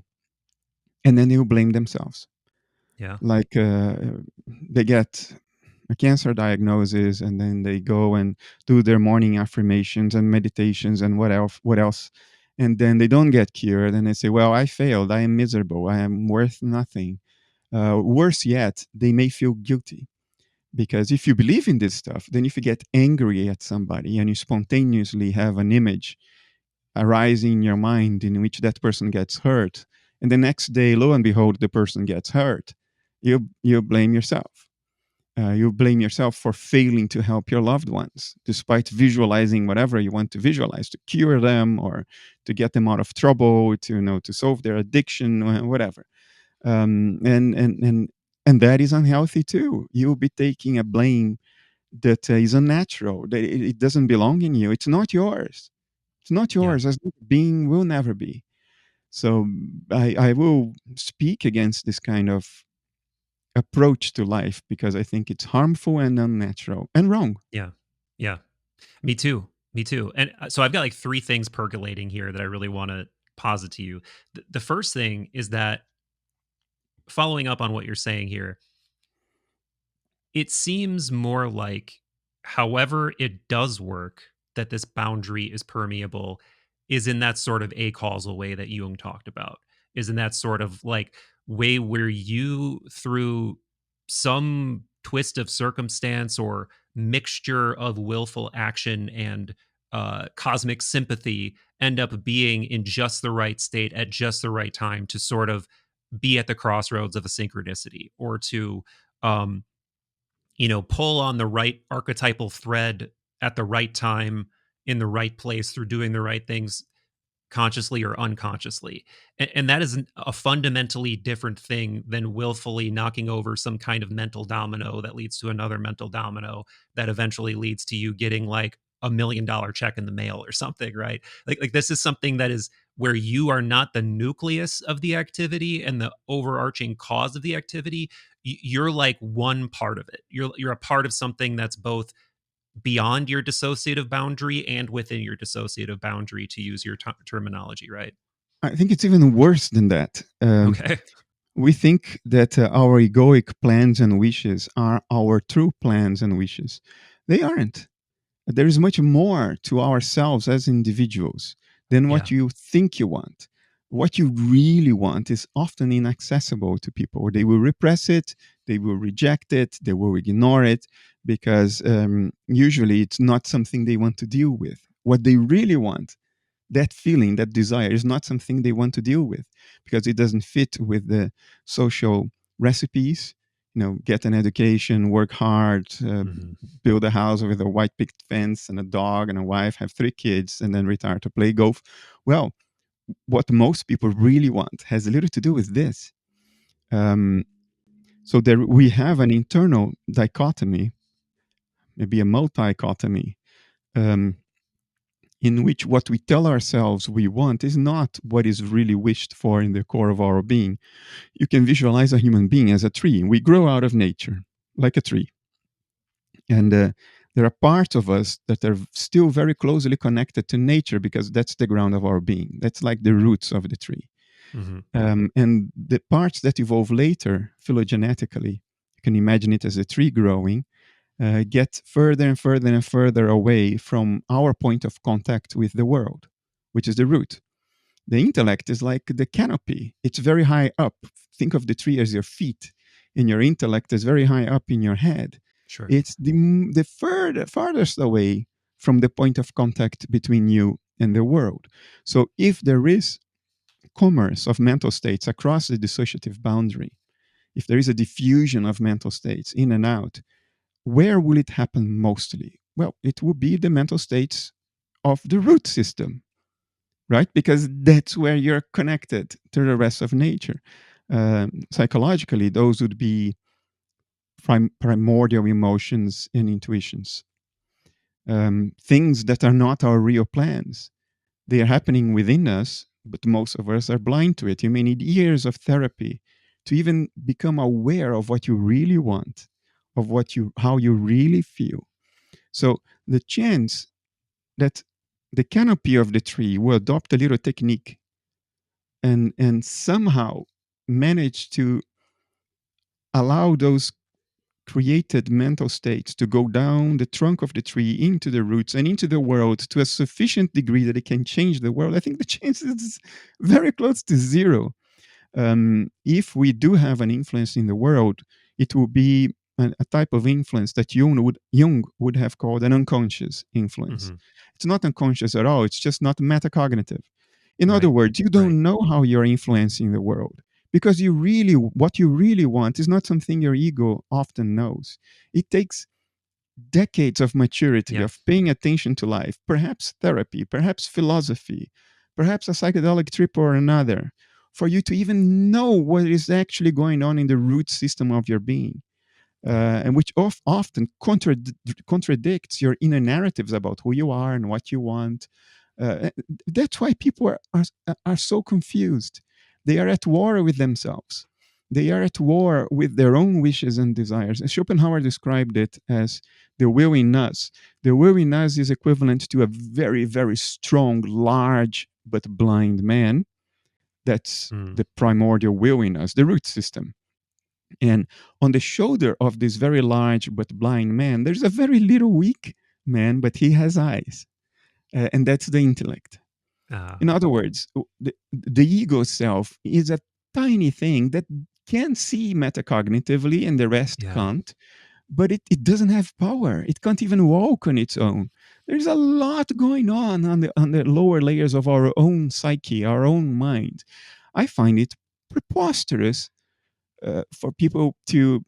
and then they'll blame themselves. Yeah. Like they get a cancer diagnosis, and then they go and do their morning affirmations and meditations and what else, and then they don't get cured, and they say, "Well, I failed. I am miserable. I am worth nothing." Worse yet, they may feel guilty because if you believe in this stuff, then if you get angry at somebody and you spontaneously have an image arising in your mind in which that person gets hurt, and the next day, lo and behold, the person gets hurt, you blame yourself. You blame yourself for failing to help your loved ones, despite visualizing whatever you want to visualize to cure them or to get them out of trouble, to solve their addiction, whatever. And that is unhealthy too. You'll be taking a blame that is unnatural. That it doesn't belong in you. It's not yours. It's not Yeah. yours. As being will never be. So I will speak against this kind of approach to life because I think it's harmful and unnatural and wrong. Yeah. Yeah. Me too. Me too. And so I've got like three things percolating here that I really want to posit to you. The first thing is that, following up on what you're saying here, it seems more like, however it does work, that this boundary is permeable, is in that sort of a causal way that Jung talked about, is in that sort of like way where you, through some twist of circumstance or mixture of willful action and cosmic sympathy, end up being in just the right state at just the right time to sort of be at the crossroads of a synchronicity, or to um, pull on the right archetypal thread at the right time in the right place through doing the right things consciously or unconsciously. And that is a fundamentally different thing than willfully knocking over some kind of mental domino that leads to another mental domino that eventually leads to you getting like $1 million check in the mail or something, right? Like this is something that is where you are not the nucleus of the activity and the overarching cause of the activity. You're like one part of it. You're a part of something that's both beyond your dissociative boundary and within your dissociative boundary, to use your terminology, right? I think it's even worse than that. Okay. We think that our egoic plans and wishes are our true plans and wishes. They aren't. There is much more to ourselves as individuals than Yeah. what you think you want. What you really want is often inaccessible to people. They will repress it, they will reject it, they will ignore it, because usually it's not something they want to deal with. What they really want, that feeling, that desire, is not something they want to deal with, because it doesn't fit with the social recipes. Get an education, work hard, Mm-hmm. build a house with a white picket fence and a dog and a wife, have 3 kids, and then retire to play golf. Well, what most people really want has little to do with this. Um, so there we have an internal dichotomy, maybe a multichotomy, um, in which what we tell ourselves we want is not what is really wished for in the core of our being. You can visualize a human being as a tree. We grow out of nature like a tree. And there are parts of us that are still very closely connected to nature, because that's the ground of our being. That's like the roots of the tree. Mm-hmm. And the parts that evolve later, phylogenetically, you can imagine it as a tree growing, get further and further and further away from our point of contact with the world, which is the root. The intellect is like the canopy. It's very high up. Think of the tree as your feet, and your intellect is very high up in your head. Sure. It's the farthest away from the point of contact between you and the world. So if there is commerce of mental states across the dissociative boundary, if there is a diffusion of mental states in and out, where will it happen mostly? Well, it will be the mental states of the root system, right? Because that's where you're connected to the rest of nature. Psychologically, those would be primordial emotions and intuitions, things that are not our real plans. They are happening within us, but most of us are blind to it. You may need years of therapy to even become aware of what you really want, of how you really feel. So the chance that the canopy of the tree will adopt a little technique and somehow manage to allow those created mental states to go down the trunk of the tree into the roots and into the world to a sufficient degree that it can change the world, I think the chance is very close to zero. If we do have an influence in the world, it will be a type of influence that Jung would have called an unconscious influence. Mm-hmm. It's not unconscious at all. It's just not metacognitive. In other Right. words, you Right. don't know how you're influencing the world, because what you really want is not something your ego often knows. It takes decades of maturity, Yeah. of paying attention to life, perhaps therapy, perhaps philosophy, perhaps a psychedelic trip or another, for you to even know what is actually going on in the root system of your being, Yeah. and which often contradicts your inner narratives about who you are and what you want. That's why people are so confused. They are at war with themselves. They are at war with their own wishes and desires. And Schopenhauer described it as the will in us. The will in us is equivalent to a very, very strong, large, but blind man. That's Mm. the primordial will in us, the root system. And on the shoulder of this very large but blind man, there's a very little weak man, but he has eyes. And that's the intellect. Uh, In other words, the ego self is a tiny thing that can see metacognitively and the rest yeah, can't, but it doesn't have power. It can't even walk on its own. There's a lot going on the lower layers of our own psyche, our own mind. I find it preposterous for people to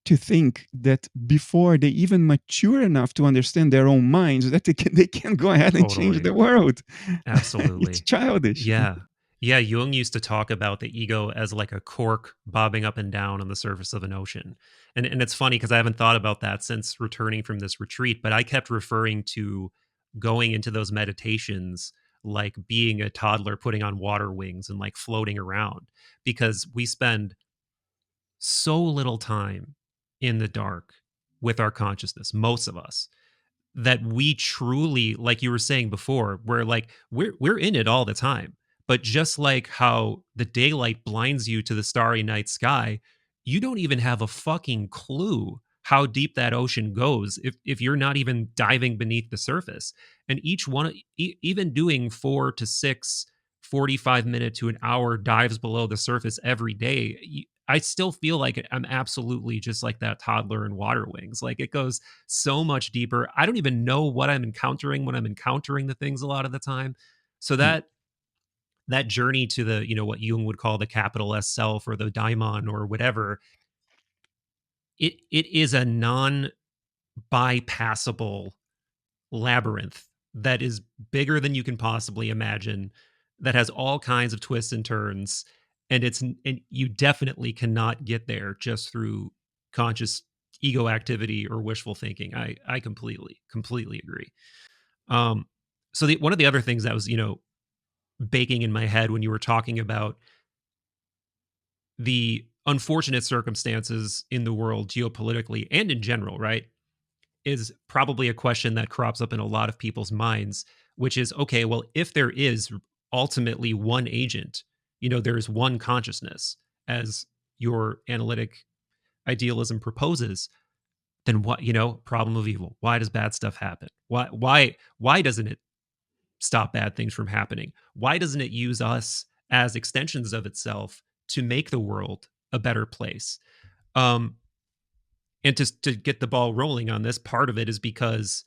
think that before they even mature enough to understand their own minds that they can go ahead and change totally. the world. It's Absolutely. childish. Yeah. Yeah, Jung used to talk about the ego as like a cork bobbing up and down on the surface of an ocean. And it's funny because I haven't thought about that since returning from this retreat, but I kept referring to going into those meditations like being a toddler putting on water wings and like floating around because we spend so little time in the dark with our consciousness, most of us, that we truly, like you were saying before, we're in it all the time. But just like how the daylight blinds you to the starry night sky, you don't even have a fucking clue how deep that ocean goes if you're not even diving beneath the surface. And each one, even doing 4 to 6 45-minute to an hour dives below the surface every day, I still feel like I'm absolutely just like that toddler in water wings. Like it goes so much deeper. I don't even know what I'm encountering when I'm encountering the things a lot of the time. So Hmm. that journey to the, what Jung would call the capital S self or the daimon or whatever, it is a non bypassable labyrinth that is bigger than you can possibly imagine, that has all kinds of twists and turns, and you definitely cannot get there just through conscious ego activity or wishful thinking. I completely agree. um so one of the other things that was, baking in my head when you were talking about the unfortunate circumstances in the world geopolitically and in general, right, is probably a question that crops up in a lot of people's minds, which is okay, well, if there is ultimately one agent, there's one consciousness, as your analytic idealism proposes, then what, problem of evil? Why does bad stuff happen? Why doesn't it stop bad things from happening? Why doesn't it use us as extensions of itself to make the world a better place? Um, and to get the ball rolling on this, part of it is because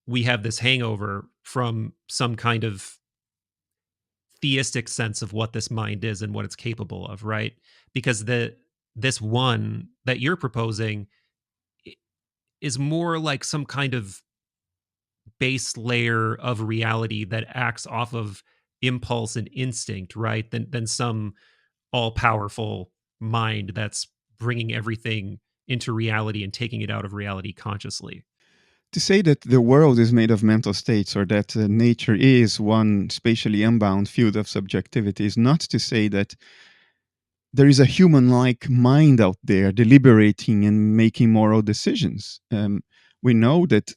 we have this hangover from some kind of theistic sense of what this mind is and what it's capable of, right? Because this one that you're proposing is more like some kind of base layer of reality that acts off of impulse and instinct, right? Than some all powerful mind that's bringing everything into reality and taking it out of reality consciously. To say that the world is made of mental states or that nature is one spatially unbound field of subjectivity is not to say that there is a human like mind out there deliberating and making moral decisions. We know that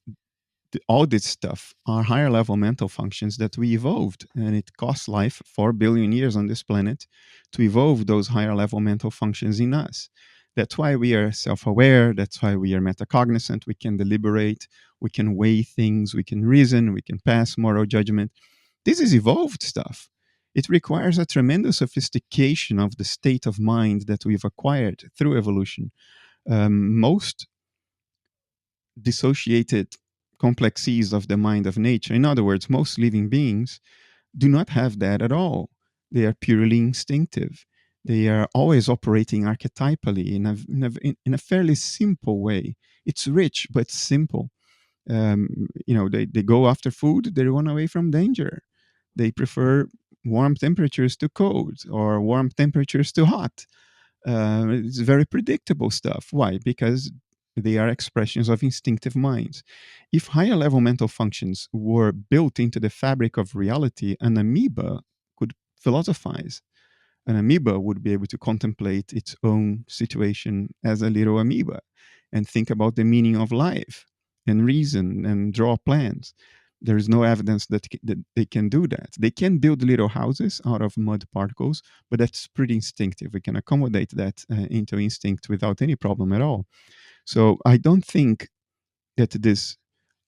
all this stuff are higher level mental functions that we evolved, and it costs life 4 billion years on this planet to evolve those higher level mental functions in us. That's why we are self-aware, that's why we are metacognizant, we can deliberate, we can weigh things, we can reason, we can pass moral judgment. This is evolved stuff. It requires a tremendous sophistication of the state of mind that we've acquired through evolution. Most dissociated complexes of the mind of nature, in other words, most living beings, do not have that at all. They are purely instinctive. They are always operating archetypally in a fairly simple way. It's rich, but simple. They go after food, they run away from danger. They prefer warm temperatures to cold or warm temperatures to hot. It's very predictable stuff. Why? Because they are expressions of instinctive minds. If higher level mental functions were built into the fabric of reality, an amoeba could philosophize. An amoeba would be able to contemplate its own situation as a little amoeba and think about the meaning of life and reason and draw plans. There is no evidence that they can do that. They can build little houses out of mud particles, but that's pretty instinctive. We can accommodate that into instinct without any problem at all. So I don't think that this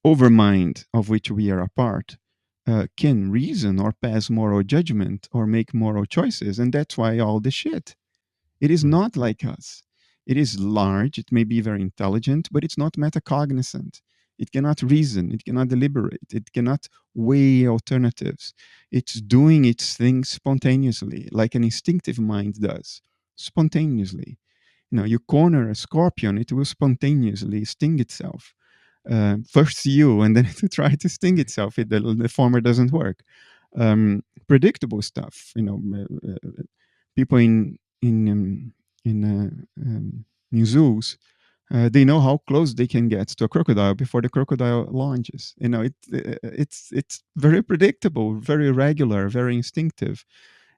overmind of which we are a part can reason or pass moral judgment or make moral choices. And that's why all the shit. It is Mm. not like us. It is large, it may be very intelligent, but it's not metacognizant. It cannot reason, it cannot deliberate, it cannot weigh alternatives. It's doing its thing spontaneously, like an instinctive mind does, spontaneously. You corner a scorpion, it will spontaneously sting itself. First you, and then to try to sting itself if the former doesn't work. Predictable stuff. People in zoos, they know how close they can get to a crocodile before the crocodile launches. It's very predictable, very regular, very instinctive.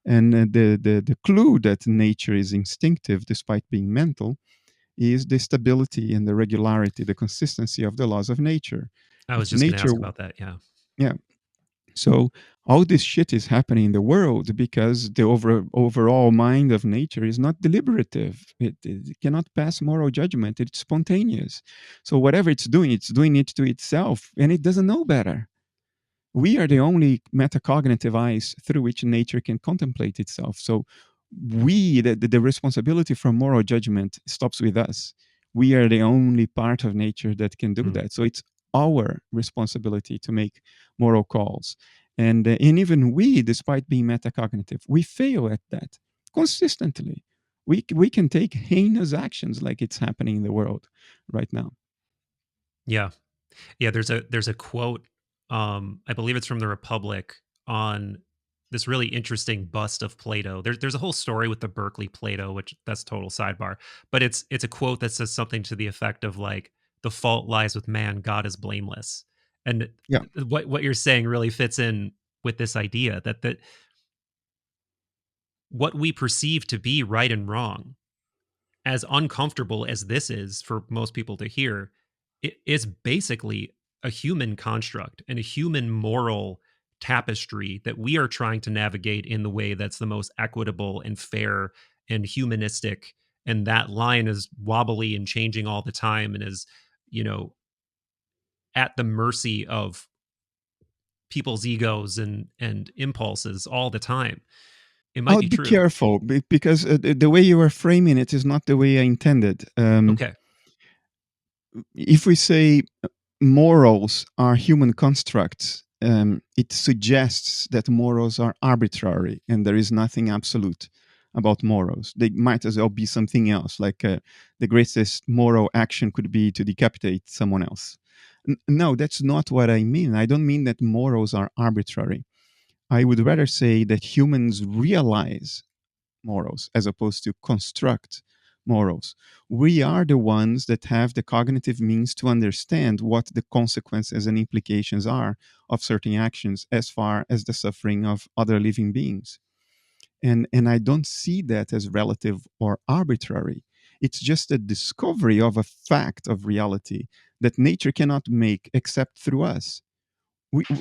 And the clue that nature is instinctive despite being mental is the stability and the regularity, the consistency of the laws of nature. I was If just going to nature, ask about that. Yeah. yeah. So all this shit is happening in the world because the overall mind of nature is not deliberative. It cannot pass moral judgment. It's spontaneous. So whatever it's doing it to itself, and it doesn't know better. We are the only metacognitive eyes through which nature can contemplate itself. So the responsibility for moral judgment stops with us. We are the only part of nature that can do Mm. that. So it's our responsibility to make moral calls. And even we, despite being metacognitive, we fail at that consistently. We can take heinous actions like it's happening in the world right now. Yeah. Yeah, there's a quote, I believe it's from the Republic, on this really interesting bust of Plato. There's a whole story with the Berkeley Plato, which that's total sidebar, but it's a quote that says something to the effect of like, the fault lies with man, God is blameless. And Yeah. what you're saying really fits in with this idea that what we perceive to be right and wrong, as uncomfortable as this is for most people to hear, it is basically a human construct and a human moral tapestry that we are trying to navigate in the way that's the most equitable and fair and humanistic. And that line is wobbly and changing all the time and is, you know, at the mercy of people's egos and impulses all the time. It I might be would be true. careful because the way you are framing it is not the way I intended. Okay. If we say morals are human constructs, it suggests that morals are arbitrary and there is nothing absolute about morals. They might as well be something else, like the greatest moral action could be to decapitate someone else. No, that's not what I mean. I don't mean that morals are arbitrary. I would rather say that humans realize morals as opposed to construct morals. We are the ones that have the cognitive means to understand what the consequences and implications are of certain actions as far as the suffering of other living beings. And I don't see that as relative or arbitrary. It's just a discovery of a fact of reality that nature cannot make except through us.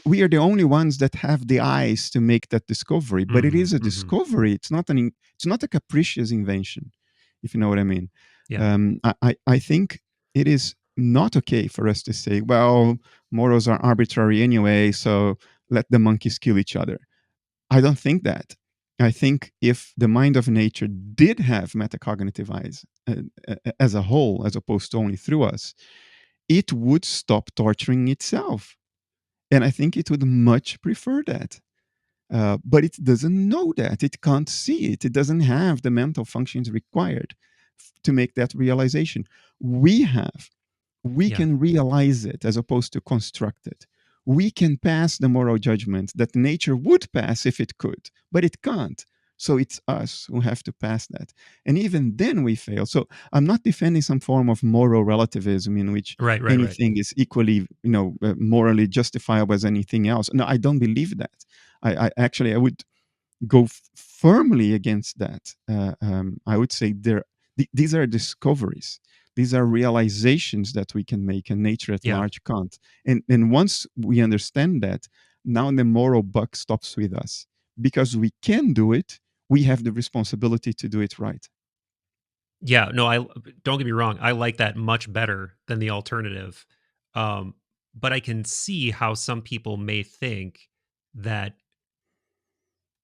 We are the only ones that have the eyes to make that discovery, but it Hmm. is a Hmm. discovery. It's not a capricious invention, if you know what I mean. Yeah. I think it is not okay for us to say, well, morals are arbitrary anyway, so let the monkeys kill each other. I don't think that. I think if the mind of nature did have metacognitive eyes as a whole, as opposed to only through us, it would stop torturing itself, and I think it would much prefer that. But it doesn't know that. It can't see it. It doesn't have the mental functions required to make that realization. We have. We Yeah. can realize it as opposed to construct it. We can pass the moral judgment that nature would pass if it could, but it can't. So it's us who have to pass that. And even then we fail. So I'm not defending some form of moral relativism in which Right, right, right. anything is equally, morally justifiable as anything else. No, I don't believe that. I actually, I would go firmly against that. I would say these are discoveries. These are realizations that we can make, and nature at Yeah. large can't. And once we understand that, now the moral buck stops with us because we can do it. We have the responsibility to do it right. Yeah, no, I don't get me wrong, I like that much better than the alternative. Um, but I can see how some people may think that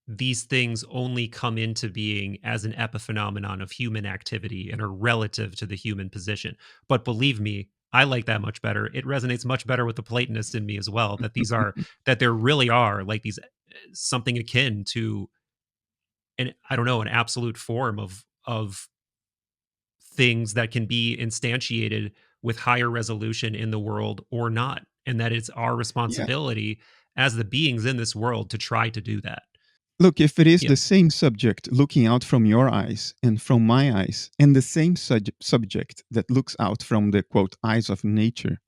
these things only come into being as an epiphenomenon of human activity and are relative to the human position. But believe me, I like that much better. It resonates much better with the Platonist in me as well, that these are, that there really are like these something akin to an, I don't know, an absolute form of things that can be instantiated with higher resolution in the world or not, and that it's our Yeah. responsibility as the beings in this world to try to do that. Look, if it is Yeah. the same subject looking out from your eyes and from my eyes, and the same subject that looks out from the quote eyes of nature,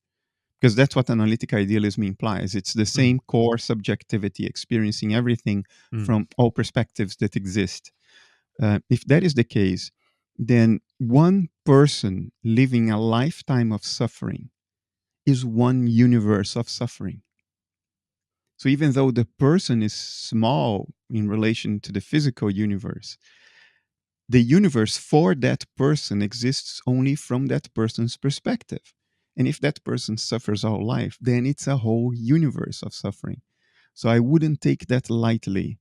because that's what analytic idealism implies. It's the Mm, same core subjectivity, experiencing everything mm, from all perspectives that exist. If that is the case, then one person living a lifetime of suffering is one universe of suffering. So even though the person is small in relation to the physical universe, the universe for that person exists only from that person's perspective. And if that person suffers all life, then it's a whole universe of suffering. So I wouldn't take that lightly.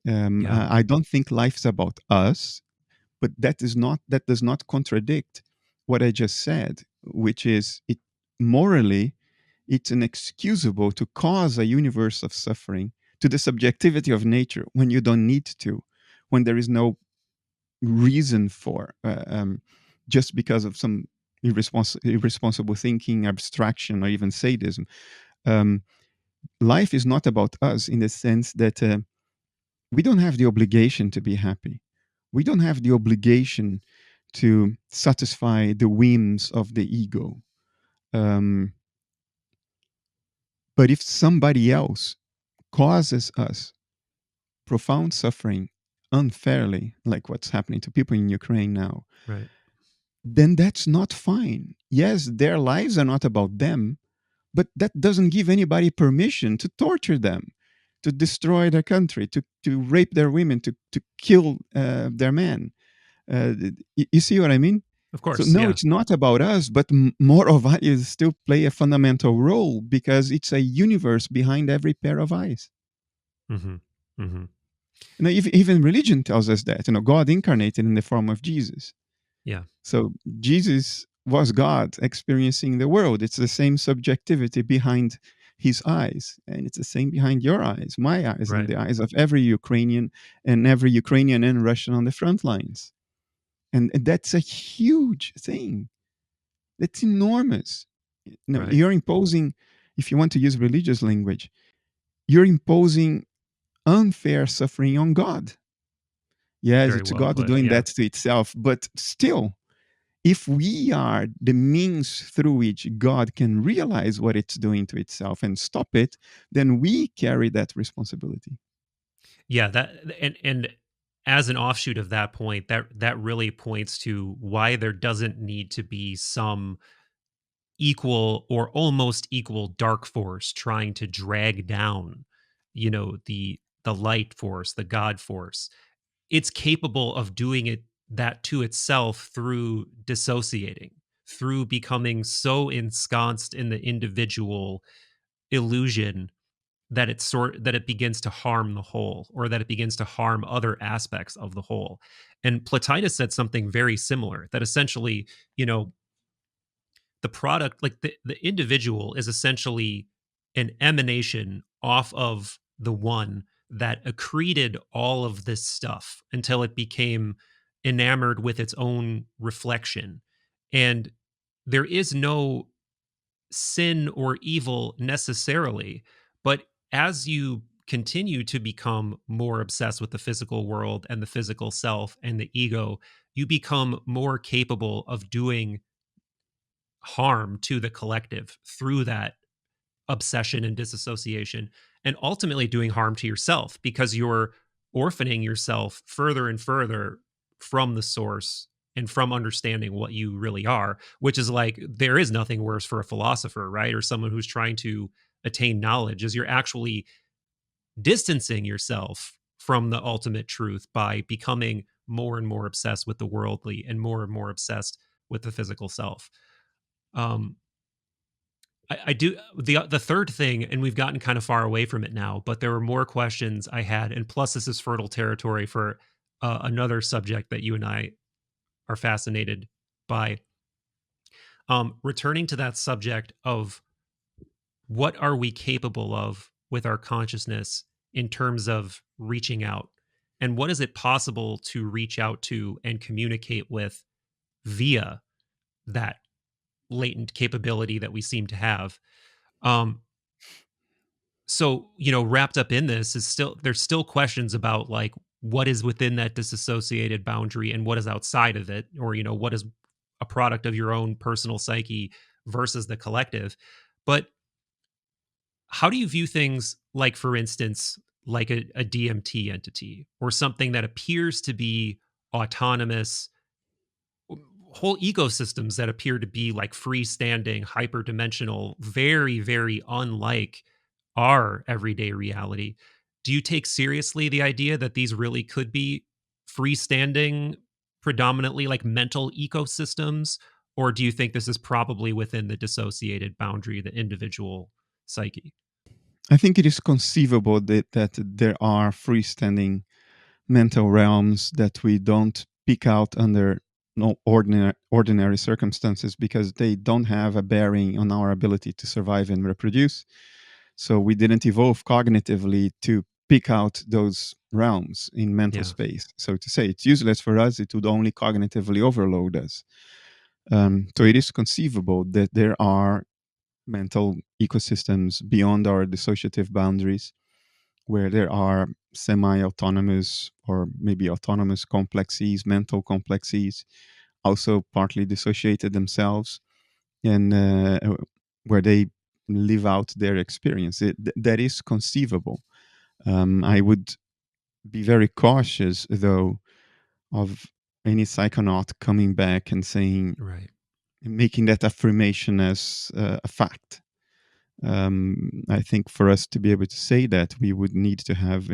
yeah. I don't think life's about us, but that does not contradict what I just said, which is it morally it's inexcusable to cause a universe of suffering to the subjectivity of nature when you don't need to, when there is no reason for, just because of some irresponsible thinking, abstraction, or even sadism. Um, Life is not about us in the sense that we don't have the obligation to be happy. We don't have the obligation to satisfy the whims of the ego. Um, but if somebody else causes us profound suffering unfairly, like what's happening to people in Ukraine now, Right. then that's not fine. Yes, their lives are not about them, but that doesn't give anybody permission to torture them, to destroy their country, to rape their women, to kill their men. You see what I mean? Of So course. no, Yeah. it's not about us, but moral values still play a fundamental role because it's a universe behind every pair of eyes. Hmm. Hmm. Even religion tells us that. God incarnated in the form of Jesus. Yeah. So Jesus was God experiencing the world. It's the same subjectivity behind his eyes, and it's the same behind your eyes, my eyes, and Right. the eyes of every Ukrainian and Russian on the front lines. And that's a huge thing. That's enormous. Right. You're imposing, if you want to use religious language, you're imposing unfair suffering on God. Yes, Very it's well God put. doing Yeah. that to itself, but still, if we are the means through which God can realize what it's doing to itself and stop it, then we carry that responsibility. Yeah. That, and as an offshoot of that point, that really points to why there doesn't need to be some equal or almost equal dark force trying to drag down, the light force, the God force. It's capable of doing it, that to itself, through dissociating, through becoming so ensconced in the individual illusion that it begins to harm the whole, or that it begins to harm other aspects of the whole. And Plotinus said something very similar, that essentially, you know the product, like the individual, is essentially an emanation off of the one that accreted all of this stuff until it became enamored with its own reflection. And there is no sin or evil necessarily, but as you continue to become more obsessed with the physical world and the physical self and the ego, you become more capable of doing harm to the collective through that obsession and disassociation, and ultimately doing harm to yourself because you're orphaning yourself further and further from the source and from understanding what you really are, which is like, there is nothing worse for a philosopher, right? Or someone who's trying to attain knowledge, is you're actually distancing yourself from the ultimate truth by becoming more and more obsessed with the worldly and more obsessed with the physical self. um I do the third thing, and we've gotten kind of far away from it now, but there were more questions I had, and plus this is fertile territory for another subject that you and I are fascinated by. Returning to that subject of what are we capable of with our consciousness in terms of reaching out, and what is it possible to reach out to and communicate with via that latent capability that we seem to have. Um, so wrapped up in this is still there's still questions about like what is within that disassociated boundary and what is outside of it, or what is a product of your own personal psyche versus the collective. But how do you view things like, for instance, like a DMT entity or something that appears to be autonomous, whole ecosystems that appear to be like freestanding, hyperdimensional, very, very unlike our everyday reality? Do you take seriously the idea that these really could be freestanding, predominantly like mental ecosystems? Or do you think this is probably within the dissociated boundary, the individual psyche? I think it is conceivable that there are freestanding mental realms that we don't pick out under no ordinary circumstances because they don't have a bearing on our ability to survive and reproduce. So we didn't evolve cognitively to pick out those realms in mental Yeah. space. So to say it's useless for us, it would only cognitively overload us. So it is conceivable that there are mental ecosystems beyond our dissociative boundaries where there are semi-autonomous or maybe autonomous complexes, mental complexes, also partly dissociated themselves, and where they live out their experience. That is conceivable. I would be very cautious, though, of any psychonaut coming back and saying, Right. making that affirmation as a fact. I think for us to be able to say that, we would need to have,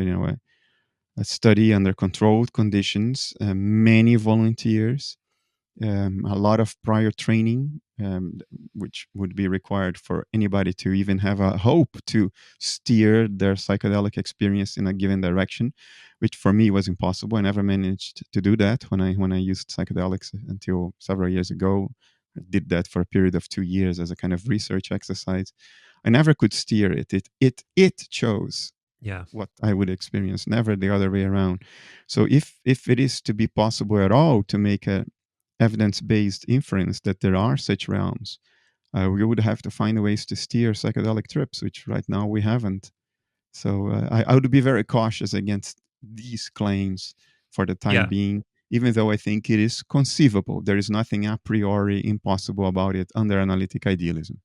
a study under controlled conditions, many volunteers, a lot of prior training, which would be required for anybody to even have a hope to steer their psychedelic experience in a given direction, which for me was impossible. I never managed to do that when I used psychedelics until several years ago. I did that for a period of 2 years as a kind of research exercise. I never could steer it. It chose Yeah. what I would experience, never the other way around. So if it is to be possible at all to make a evidence-based inference that there are such realms, we would have to find ways to steer psychedelic trips, which right now we haven't. So I would be very cautious against these claims for the time Yeah. being, even though I think it is conceivable. There is nothing a priori impossible about it under analytic idealism.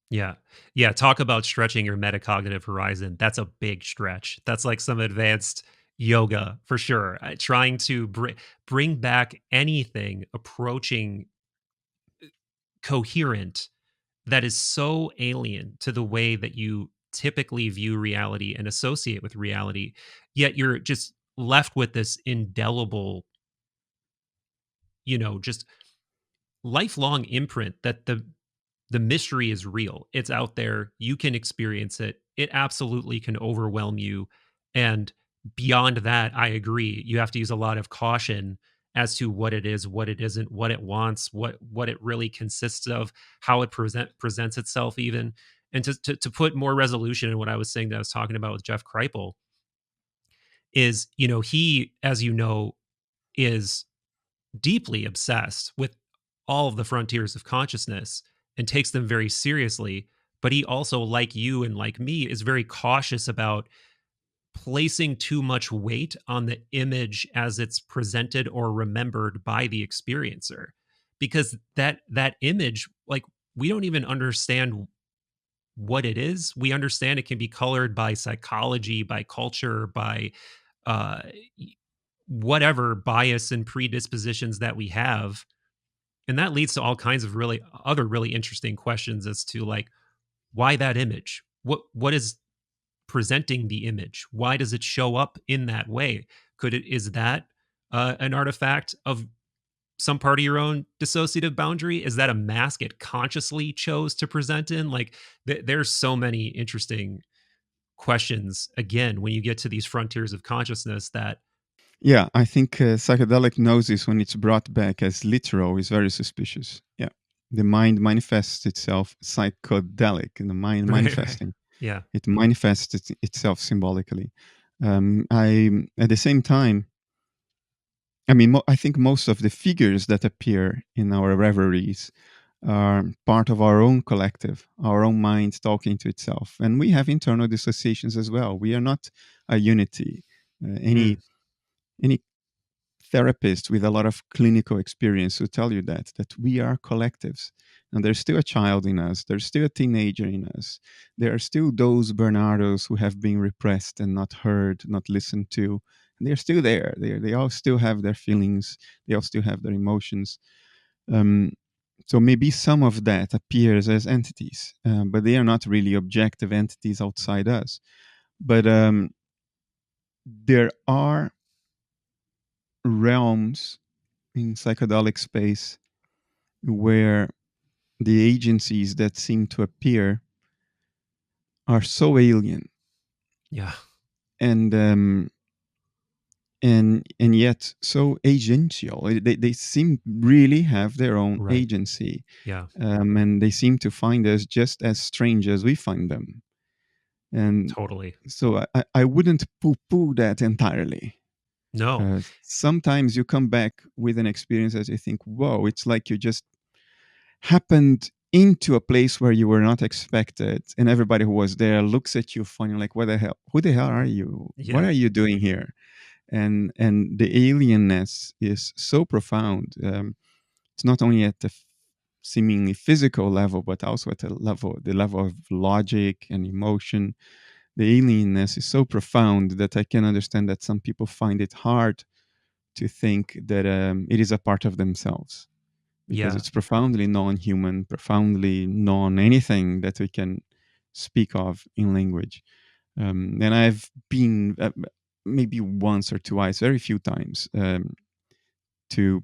Yeah. Yeah. Talk about stretching your metacognitive horizon. That's a big stretch. That's like some advanced yoga for sure. Trying to bring back anything approaching coherent that is so alien to the way that you typically view reality and associate with reality. Yet you're just left with this indelible, just lifelong imprint that the mystery is real. It's out there. You can experience it. It absolutely can overwhelm you. And beyond that, I agree. You have to use a lot of caution as to what it is, what it isn't, what it wants, what it really consists of, how it presents itself even. And to put more resolution in what I was saying that I was talking about with Jeff Kripal is, he, as is deeply obsessed with all of the frontiers of consciousness and takes them very seriously. But he also, like you and like me, is very cautious about placing too much weight on the image as it's presented or remembered by the experiencer, because that image, like, we don't even understand what it is. We understand it can be colored by psychology, by culture, by uh whatever bias and predispositions that we have. And that leads to all kinds of really other really interesting questions as to like, why that image? What is presenting the image? Why does it show up in that way? Is that an artifact of some part of your own dissociative boundary? Is that a mask it consciously chose to present in? Like, there's so many interesting questions again when you get to these frontiers of consciousness that Yeah, I think psychedelic gnosis, when it's brought back as literal, is very suspicious. Yeah. The mind manifests itself psychedelic, and the mind right. manifesting. Yeah. It manifests itself symbolically. At the same time, I mean, I think most of the figures that appear in our reveries are part of our own collective, our own mind talking to itself. And we have internal dissociations as well. We are not a unity. Mm, Any therapist with a lot of clinical experience will tell you that we are collectives, and there's still a child in us, there's still a teenager in us, there are still those Bernardos who have been repressed and not heard, not listened to, and they're still there. They all still have their feelings, they all still have their emotions. um, so maybe some of that appears as entities, but they are not really objective entities outside us. But there are realms in psychedelic space where the agencies that seem to appear are so alien, yeah. and and yet so agential. They seem really have their own Right. agency, Yeah. and they seem to find us just as strange as we find them. And Totally. so I wouldn't poo-poo that entirely. No. Sometimes you come back with an experience that you think, whoa, it's like you just happened into a place where you were not expected, and everybody who was there looks at you funny, like, what the hell, who the hell are you, what Yeah. are you doing here? And the alienness is so profound. It's not only at the seemingly physical level, but also at the level of logic and emotion. The alienness is so profound that I can understand that some people find it hard to think that it is a part of themselves, because Yeah. it's profoundly non-human, profoundly non-anything that we can speak of in language. And I've been maybe once or twice, very few times, to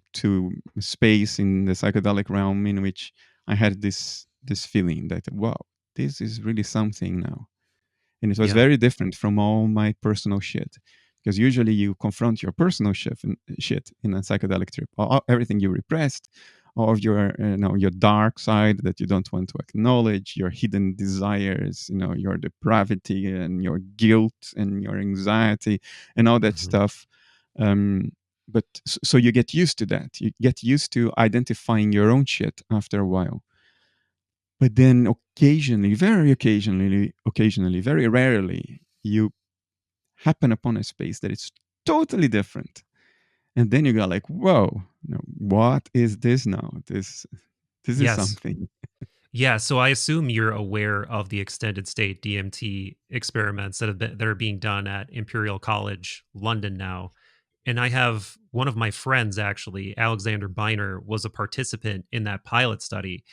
space in the psychedelic realm in which I had this feeling that, wow, this is really something now. And it was Yeah. very different from all my personal shit, because usually you confront your personal shit in a psychedelic trip, everything you repressed, all of your your dark side that you don't want to acknowledge, your hidden desires, your depravity and your guilt and your anxiety and all that Hmm. stuff. Um, but so you get used to that, you get used to identifying your own shit after a while. But then occasionally, very occasionally, very rarely, you happen upon a space that is totally different. And then you go like, whoa, what is this now? This is Yes. something. Yeah, so I assume you're aware of the extended state DMT experiments that are being done at Imperial College London now. And I have one of my friends actually, Alexander Biner, was a participant in that pilot study.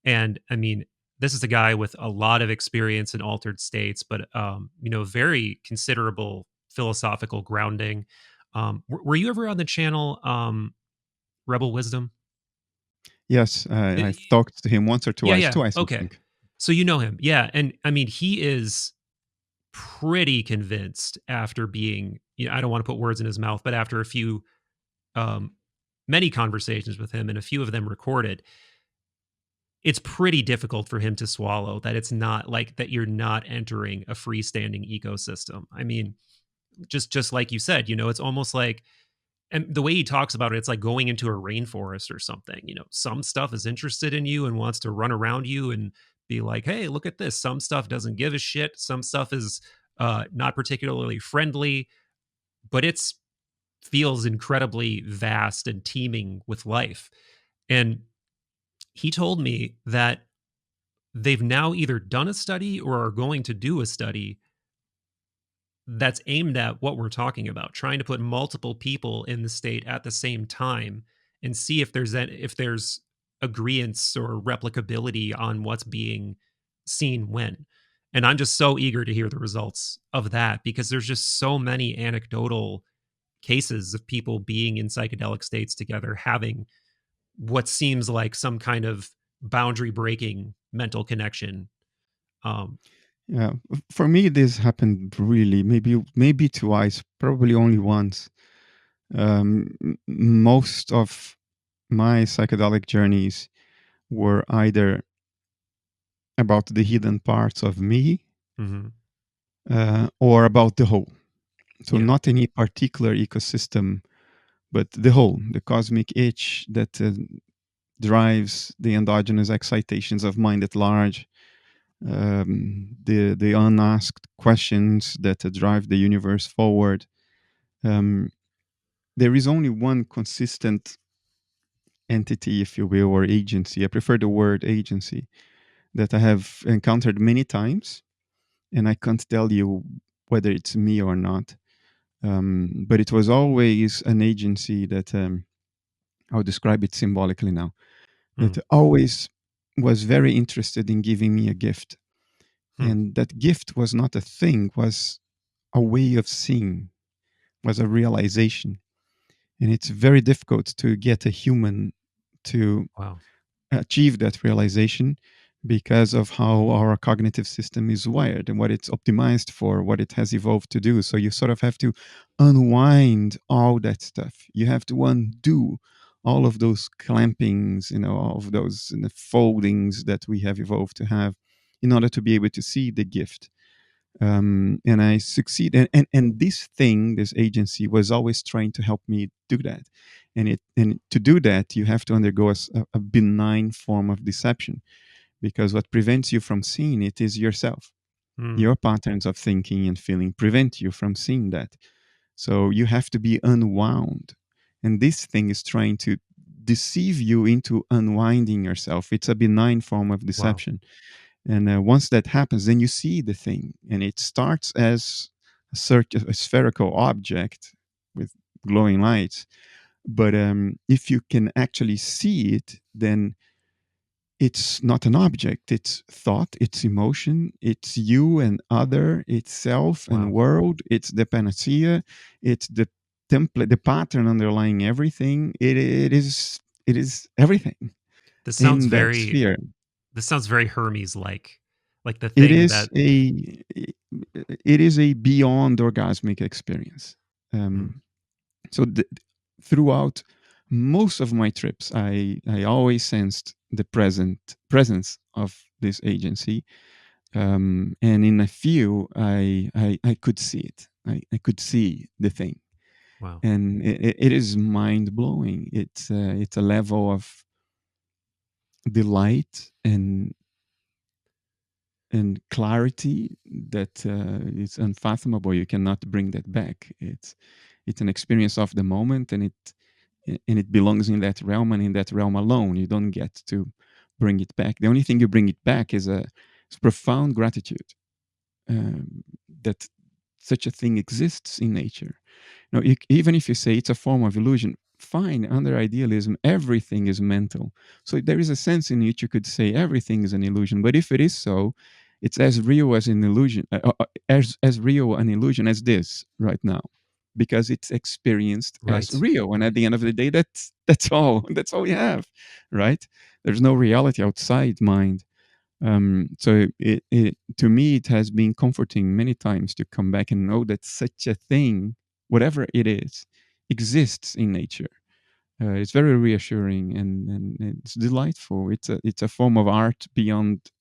And I mean, this is a guy with a lot of experience in altered states, but very considerable philosophical grounding. Were you ever on the channel Rebel Wisdom? Yes, Uh, I've talked to him once or Yeah, twice, yeah. twice, I Okay. think. So you know him. Yeah. And I mean, he is pretty convinced after being, I don't want to put words in his mouth, but after a few, um, many conversations with him and a few of them recorded, it's pretty difficult for him to swallow that it's not like that you're not entering a freestanding ecosystem. I mean, just like you said, it's almost like, and the way he talks about it, it's like going into a rainforest or something. Some stuff is interested in you and wants to run around you and be like, hey, look at this. Some stuff doesn't give a shit. Some stuff is not particularly friendly, but it's feels incredibly vast and teeming with life. And he told me that they've now either done a study or are going to do a study that's aimed at what we're talking about, trying to put multiple people in the state at the same time and see if there's agreements or replicability on what's being seen when. And I'm just so eager to hear the results of that because there's just so many anecdotal cases of people being in psychedelic states together having what seems like some kind of boundary breaking mental connection. Um, Yeah, for me, this happened really maybe twice, probably only once. Most of my psychedelic journeys were either about the hidden parts of me mhm. or about the whole. So Yeah. not any particular ecosystem, but the whole, the cosmic itch that drives the endogenous excitations of mind at large, the unasked questions that drive the universe forward. Um, there is only one consistent entity, if you will, or agency. I prefer the word agency that I have encountered many times, and I can't tell you whether it's me or not. But it was always an agency that I'll describe it symbolically now. That Mm. always was very interested in giving me a gift, Hmm. and that gift was not a thing; was a way of seeing, was a realization. And it's very difficult to get a human to Wow. achieve that realization because of how our cognitive system is wired and what it's optimized for, what it has evolved to do. So you sort of have to unwind all that stuff. You have to undo all of those clampings, all of those foldings that we have evolved to have in order to be able to see the gift. And I succeed. And this thing, this agency, was always trying to help me do that. And to do that, you have to undergo a benign form of deception, because what prevents you from seeing it is yourself. Mm. Your patterns of thinking and feeling prevent you from seeing that. So you have to be unwound. And this thing is trying to deceive you into unwinding yourself. It's a benign form of Wow. deception. And once that happens, then you see the thing, and it starts as a spherical object with glowing lights. But if you can actually see it, then it's not an object. It's thought, it's emotion, it's you and other, it's self and Wow. world, it's the panacea, it's the template, the pattern underlying everything. It is everything This sounds in that very sphere. this sounds very Hermes like the It thing is that a it is a beyond orgasmic experience. mm, Um, so throughout most of my trips, I always sensed the presence of this agency, and in a few, I could see it. I could see the thing, wow. and it is mind blowing. It's a level of delight and clarity that is unfathomable. You cannot bring that back. It's an experience of the moment, and it belongs in that realm and in that realm alone. You don't get to bring it back. The only thing you bring it back is profound gratitude, that such a thing exists in nature. Even if you say it's a form of illusion, fine. Under idealism, everything is mental. So there is a sense in which you could say everything is an illusion. But if it is so, it's as real as an illusion, as real an illusion as this right now, because it's experienced as Right. real. And at the end of the day, that's all. That's all we have, right? There's no reality outside mind. So to me, it has been comforting many times to come back and know that such a thing, whatever it is, exists in nature. It's very reassuring, and it's delightful. It's a form of art beyond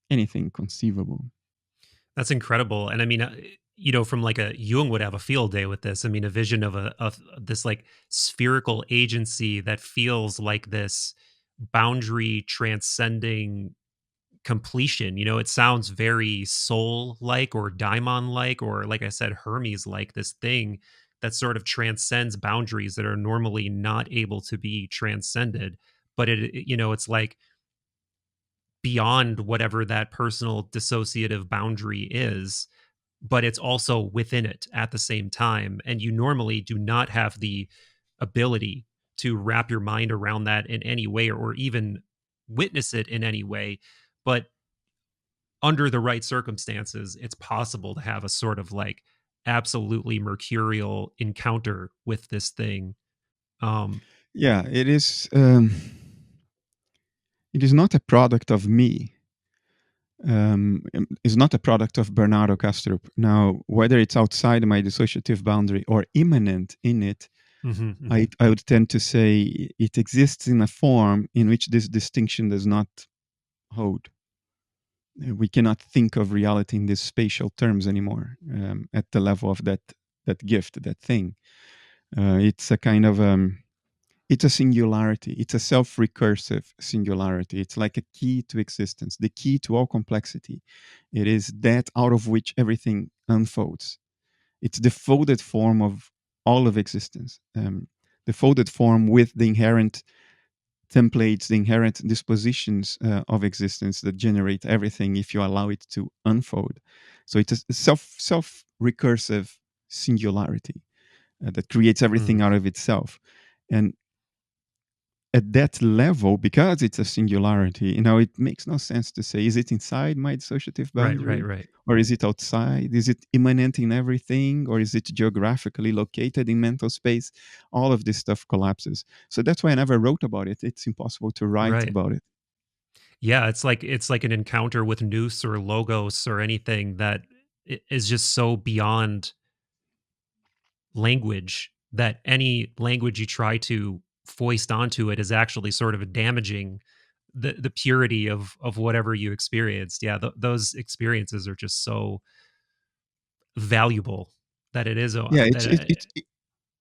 anything conceivable. That's incredible. And I mean, from like a Jung would have a field day with this. I mean, a vision of this like spherical agency that feels like this boundary transcending completion. It sounds very soul like or daimon like, or like I said, Hermes like, this thing that sort of transcends boundaries that are normally not able to be transcended. But it's like beyond whatever that personal dissociative boundary is, but it's also within it at the same time. And you normally do not have the ability to wrap your mind around that in any way, or even witness it in any way. But under the right circumstances, it's possible to have a sort of like absolutely mercurial encounter with this thing. Um, Yeah, it is. it is not a product of me. Is not a product of Bernardo Kastrup. Now, whether it's outside my dissociative boundary or immanent in it, Hmm. Hmm. I would tend to say it exists in a form in which this distinction does not hold. We cannot think of reality in these spatial terms anymore, at the level of that gift, that thing. It's a kind of it's a singularity. It's a self-recursive singularity. It's like a key to existence, the key to all complexity. It is that out of which everything unfolds. It's the folded form of all of existence. The folded form with the inherent templates, the inherent dispositions of existence that generate everything if you allow it to unfold. So it's a self recursive singularity that creates everything Mm. out of itself. And at that level, because it's a singularity, it makes no sense to say, is it inside my dissociative Right, right, boundary? right. Or is it outside? Is it immanent in everything? Or is it geographically located in mental space? All of this stuff collapses. So that's why I never wrote about it. It's impossible to write Right. about it. Yeah, it's like an encounter with nous or logos or anything that is just so beyond language that any language you try to foist onto it is actually sort of damaging the purity of whatever you experienced. Yeah, those experiences are just so valuable that it is Yeah, that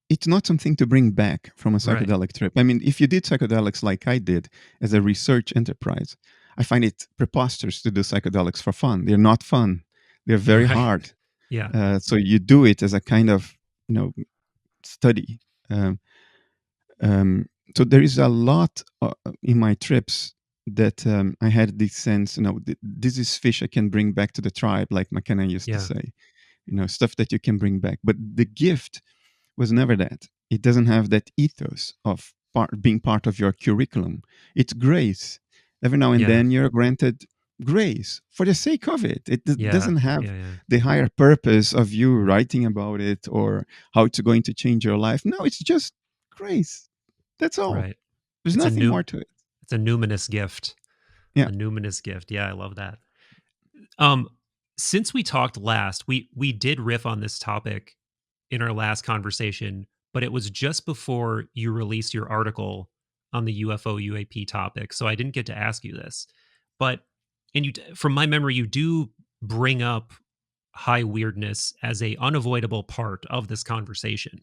it's not something to bring back from a right. psychedelic trip. I mean, if you did psychedelics like I did as a research enterprise, I find it preposterous to do psychedelics for fun. They're not fun. They're very Right. hard. Yeah. So you do it as a kind of, study. Um, um, so there is a lot in my trips that I had this sense, this is fish I can bring back to the tribe, like McKenna used to Yeah. say, stuff that you can bring back. But the gift was never that. It doesn't have that ethos of being part of your curriculum. It's grace. Every now and Yeah. then you're granted grace for the sake of it. It Yeah. doesn't have Yeah. Yeah. the higher purpose of you writing about it or how it's going to change your life. No, it's just grace. That's all. Right. There's It's a nothing new more to it. it's a numinous gift. Yeah. A numinous gift. Yeah, I love that. Um, since we talked last, we did riff on this topic in our last conversation, but it was just before you released your article on the UFO UAP topic, so I didn't get to ask you this. But from my memory, you do bring up high weirdness as a unavoidable part of this conversation,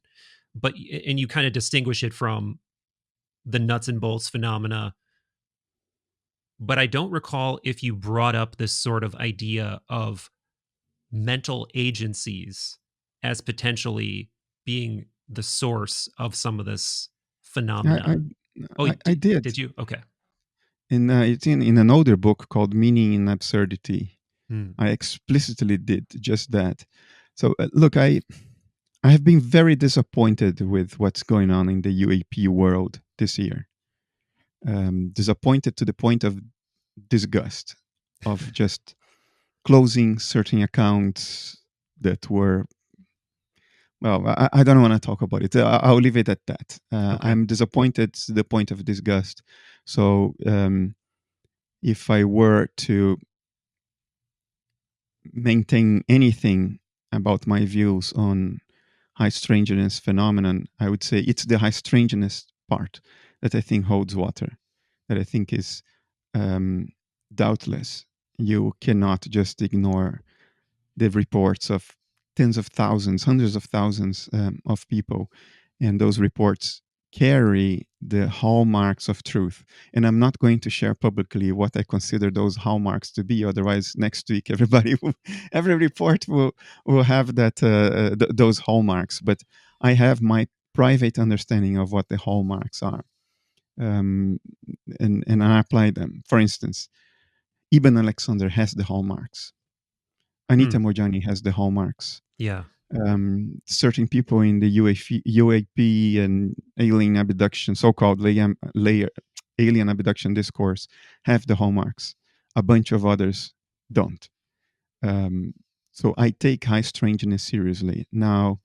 and you kind of distinguish it from the nuts and bolts phenomena, but I don't recall if you brought up this sort of idea of mental agencies as potentially being the source of some of this I I, phenomena. Oh, I did. did you? Okay. It's in an older book called Meaning in Absurdity. Hmm. I explicitly did just that. So look, I have been very disappointed with what's going on in the UAP world this year. Disappointed to the point of disgust, of just closing certain accounts that were, well, I don't want to talk about it. I'll leave it at that. Okay. I'm disappointed to the point of disgust. So if I were to maintain anything about my views on high strangeness phenomenon, I would say it's the high strangeness part that I think holds water, that I think is um, doubtless. You cannot just ignore the reports of tens of thousands, hundreds of thousands of people, and those reports carry the hallmarks of truth. And I'm not going to share publicly what I consider those hallmarks to be. Otherwise, next week everybody, every report will have those hallmarks. But I have my private understanding of what the hallmarks are, um, and I apply them. For instance, Ibn Alexander has the hallmarks. Hmm. Anita Mojani has the hallmarks. Yeah. Certain people in the UAP and alien abduction, so-called alien abduction discourse, have the hallmarks. A bunch of others don't. Um, so I take high strangeness seriously. Now,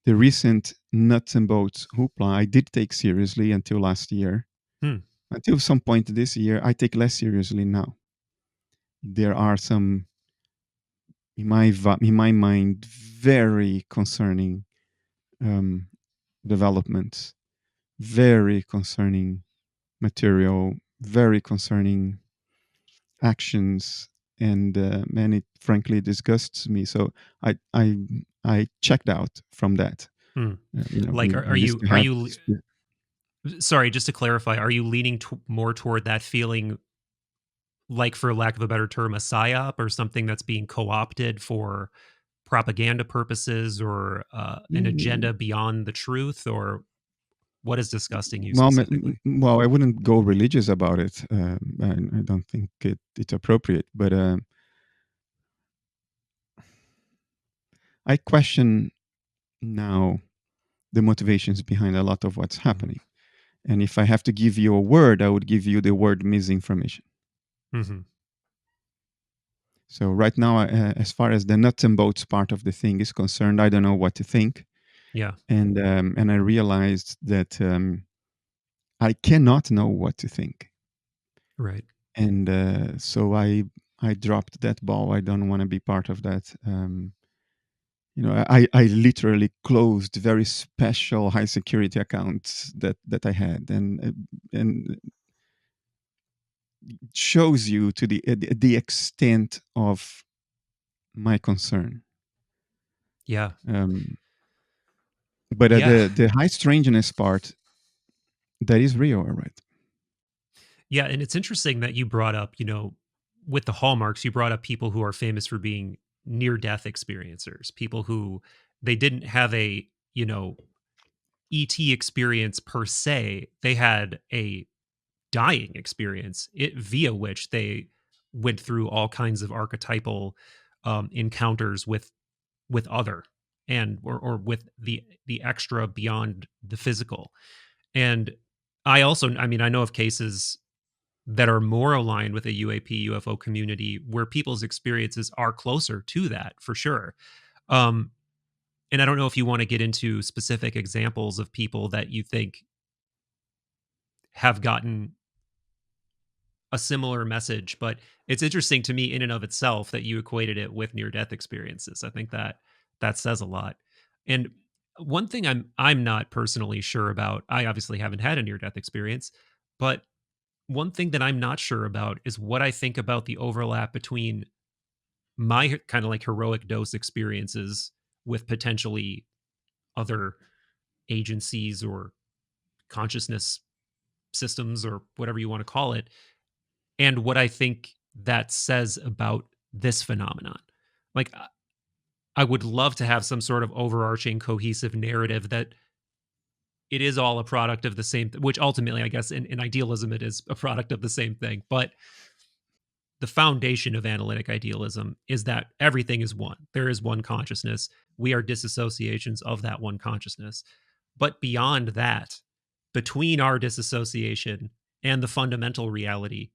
the recent nuts and bolts hoopla I did take seriously until last year. Hmm. until some point this year, I take less seriously now. There are some, in my mind, very concerning um, developments, very concerning material, very concerning actions, and it frankly disgusts me. So I I checked out from that. Hmm. I, Like, I used to are have you? Sorry, just to clarify, are you leaning more toward that feeling, like, for lack of a better term, a psyop or something that's being co-opted for propaganda purposes, or an mm, agenda beyond the truth, or what is disgusting you well, specifically? well, I wouldn't go religious about it. I don't think it's appropriate, but I question now the motivations behind a lot of what's happening. And if I have to give you a word, I would give you the word misinformation. Mm-hmm. So right now, as far as the nuts and bolts part of the thing is concerned, I don't know what to think, Yeah. and I realized that I cannot know what to think, Right. and so I dropped that ball. I don't want to be part of that. I literally closed very special high security accounts that I had, and shows you to the extent of my concern. Yeah. Um, but Yeah. the high strangeness part, that is real, right? Yeah, and it's interesting that you brought up, with the hallmarks, you brought up people who are famous for being near death experiencers, people who they didn't have a, ET experience per se. They had a dying experience, via which they went through all kinds of archetypal encounters with other, and or with the extra beyond the physical. And I know of cases that are more aligned with the UAP UFO community where people's experiences are closer to that, for sure. Um, and I don't know if you want to get into specific examples of people that you think have gotten a similar message, but it's interesting to me in and of itself that you equated it with near death experiences. I think that that says a lot. And one thing I'm not personally sure about, I obviously haven't had a near death experience, but one thing that I'm not sure about is what I think about the overlap between my kind of like heroic dose experiences with potentially other agencies or consciousness systems or whatever you want to call it, and what I think that says about this phenomenon. Like, I would love to have some sort of overarching cohesive narrative that it is all a product of the same, which ultimately, I guess, in idealism, it is a product of the same thing. But the foundation of analytic idealism is that everything is one. There is one consciousness. We are disassociations of that one consciousness. But beyond that, between our disassociation and the fundamental reality,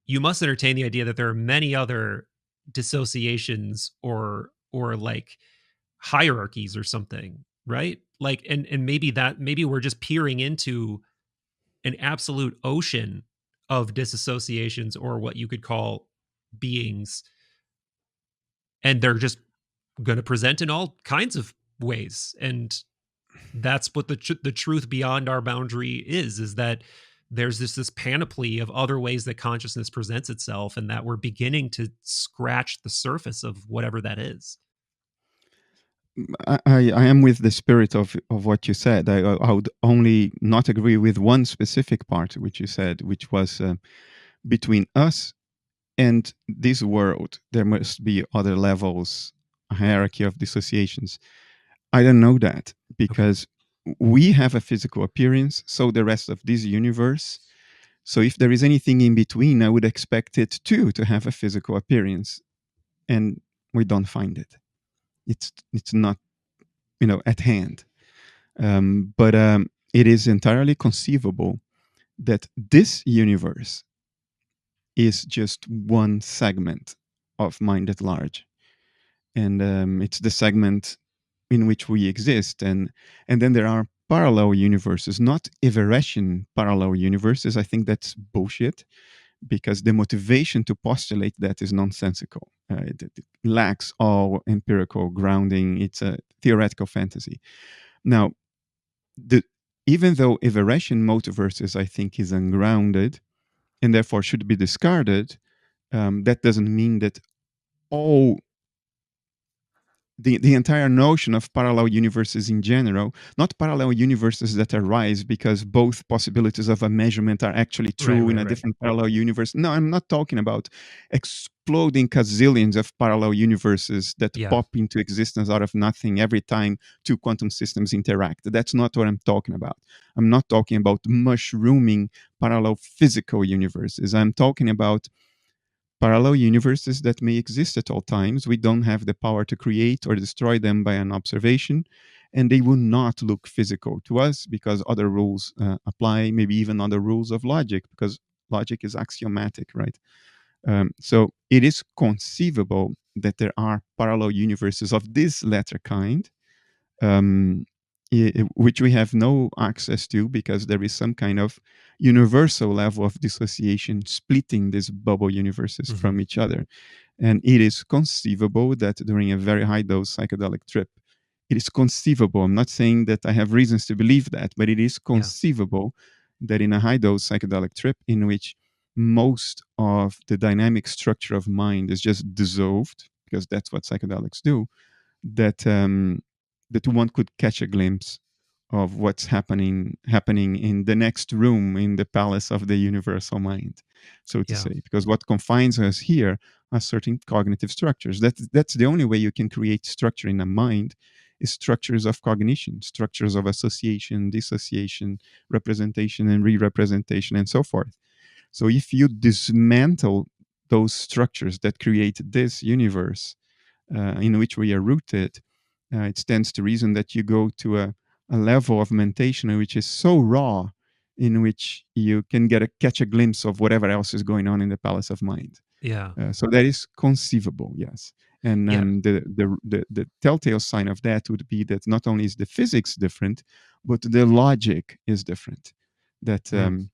you must entertain the idea that there are many other dissociations, or like hierarchies or something, right? Like, and maybe we're just peering into an absolute ocean of disassociations, or what you could call beings, and they're just going to present in all kinds of ways. And that's what the truth beyond our boundary is that there's this panoply of other ways that consciousness presents itself, and that we're beginning to scratch the surface of whatever that is. I am with the spirit of what you said. I would only not agree with one specific part which you said, which was between us and this world, there must be other levels, a hierarchy of dissociations. I don't know that Okay. because we have a physical appearance, so the rest of this universe. So if there is anything in between, I would expect it too to have a physical appearance, and we don't find it. It's not at hand. But it is entirely conceivable that this universe is just one segment of mind at large, and it's the segment in which we exist, and then there are parallel universes, not Everettian parallel universes. I think that's bullshit, because the motivation to postulate that is nonsensical. It lacks all empirical grounding. It's a theoretical fantasy. Now, the, even though Everettian multiverses, I think, is ungrounded and therefore should be discarded, that doesn't mean that all the entire notion of parallel universes in general, not parallel universes that arise because both possibilities of a measurement are actually Right, true in right, a right. different parallel universe. No, I'm not talking about exploding gazillions of parallel universes that Yeah, pop into existence out of nothing every time two quantum systems interact. That's not what I'm talking about. I'm not talking about mushrooming parallel physical universes. I'm talking about parallel universes that may exist at all times. We don't have the power to create or destroy them by an observation, and they will not look physical to us because other rules apply, maybe even other rules of logic, because logic is axiomatic, right? So it is conceivable that there are parallel universes of this latter kind, um, which we have no access to because there is some kind of universal level of dissociation splitting these bubble universes hmm, from each other. And it is conceivable that during a very high dose psychedelic trip, it is conceivable. I'm not saying that I have reasons to believe that, but it is yeah, conceivable that in a high dose psychedelic trip in which most of the dynamic structure of mind is just dissolved, because that's what psychedelics do, that that one could catch a glimpse of what's happening in the next room in the palace of the universal mind, so to yeah, say, because what confines us here are certain cognitive structures. That's the only way you can create structure in a mind, is structures of cognition, structures of association, dissociation, representation and re-representation, and so forth. So if you dismantle those structures that create this universe in which we are rooted, it stands to reason that you go to a level of mentation which is so raw, in which you can catch a glimpse of whatever else is going on in the palace of mind. yeah, So that is conceivable, yes. And yeah, the telltale sign of that would be that not only is the physics different, but the logic is different. That mm,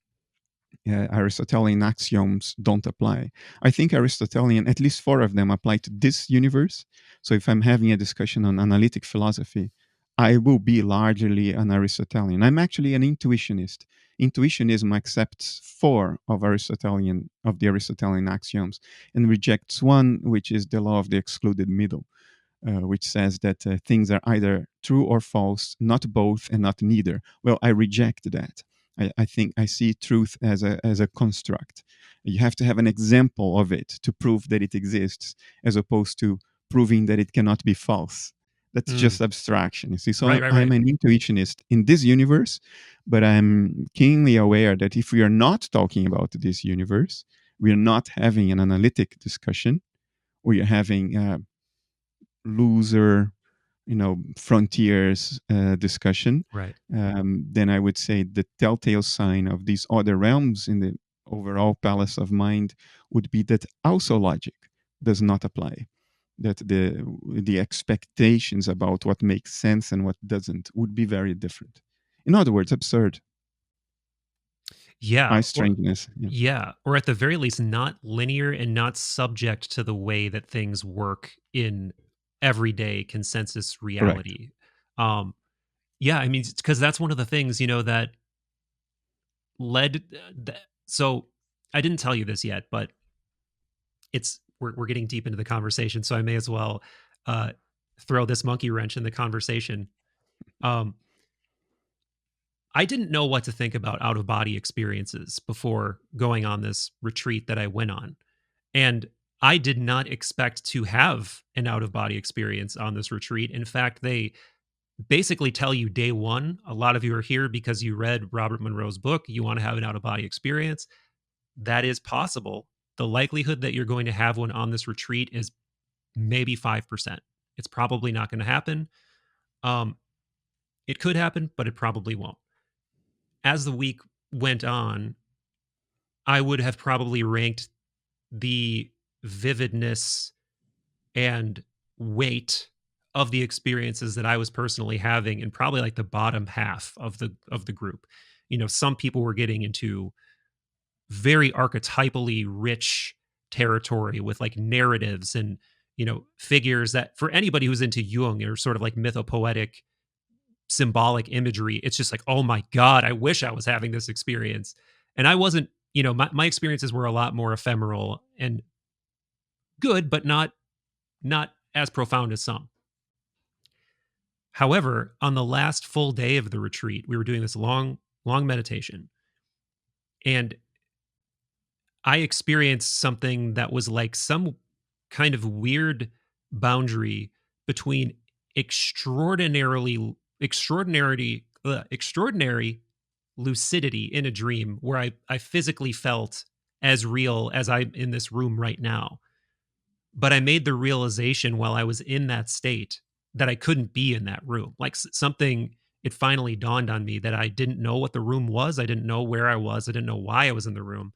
Aristotelian axioms don't apply. I think Aristotelian, at least four of them, apply to this universe. So if I'm having a discussion on analytic philosophy, I will be largely an Aristotelian. I'm actually an intuitionist. Intuitionism accepts four of the Aristotelian axioms and rejects one, which is the law of the excluded middle, which says that things are either true or false, not both and not neither. Well, I reject that. I think I see truth as a construct. You have to have an example of it to prove that it exists, as opposed to proving that it cannot be false. That's mm, just abstraction, you see. right, So right, I'm right. an intuitionist in this universe, but I'm keenly aware that if we are not talking about this universe, we are not having an analytic discussion. We are having loser, frontiers discussion, Right. then I would say the telltale sign of these other realms in the overall palace of mind would be that also logic does not apply. That the expectations about what makes sense and what doesn't would be very different. In other words, absurd. Yeah, I or strangeness. Yeah, yeah, or at the very least, not linear and not subject to the way that things work in everyday consensus correct. reality. Um, yeah, I mean, because that's one of the things, that led. So I didn't tell you this yet, but we're getting deep into the conversation, so I may as well uh, throw this monkey wrench in the conversation. Um, I didn't know what to think about out of body experiences before going on this retreat that I went on. And I did not expect to have an out of body experience on this retreat. In fact, they basically tell you day one, a lot of you are here because you read Robert Monroe's book, you want to have an out of body experience. That is possible. The likelihood that you're going to have one on this retreat is maybe 5%. It's probably not going to happen. Um, it could happen, but it probably won't. As the week went on, I would have probably ranked the vividness and weight of the experiences that I was personally having in probably like the bottom half of the group. You know, some people were getting into very archetypally rich territory with like narratives and, you know, figures that for anybody who's into Jung or sort of like mythopoetic symbolic imagery, it's just like, oh my God, I wish I was having this experience. And I wasn't, you know, my experiences were a lot more ephemeral and good, but not as profound as some. However, on the last full day of the retreat, we were doing this long meditation. And I experienced something that was like some kind of weird boundary between extraordinary lucidity in a dream where I physically felt as real as I'm in this room right now. But I made the realization while I was in that state that I couldn't be in that room. Like something, it finally dawned on me that I didn't know what the room was. I didn't know where I was. I didn't know why I was in the room.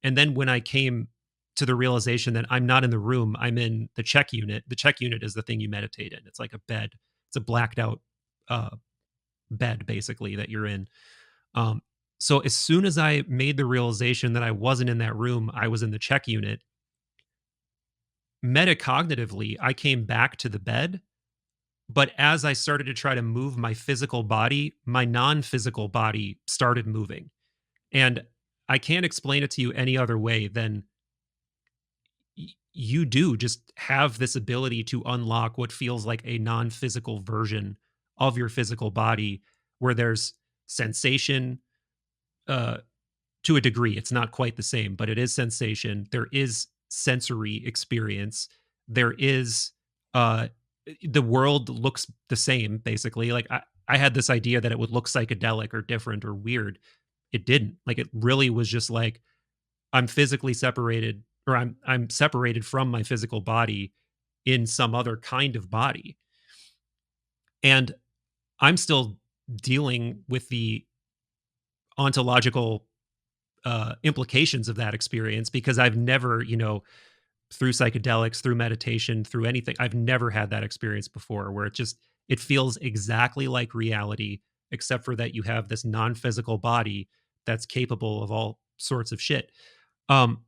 And then when I came to the realization that I'm not in the room, I'm in the check unit. The check unit is the thing you meditate in. It's like a bed. It's a blacked out uh, bed, basically, that you're in. Um, so as soon as I made the realization that I wasn't in that room, I was in the check unit. Metacognitively, I came back to the bed. But as I started to try to move my physical body, my non physical body started moving. And I can't explain it to you any other way than you do just have this ability to unlock what feels like a non-physical version of your physical body where there's sensation uh to a degree. It's not quite the same, but it is sensation. There is sensory experience. There is uh the world looks the same basically. Like I had this idea that it would look psychedelic or different or weird. It didn't. Like it really was just like I'm physically separated or I'm separated from my physical body in some other kind of body. And I'm still dealing with the ontological implications of that experience because I've never, you know, through psychedelics, through meditation, through anything, I've never had that experience before where it feels exactly like reality, except for that you have this non-physical body that's capable of all sorts of shit. Um,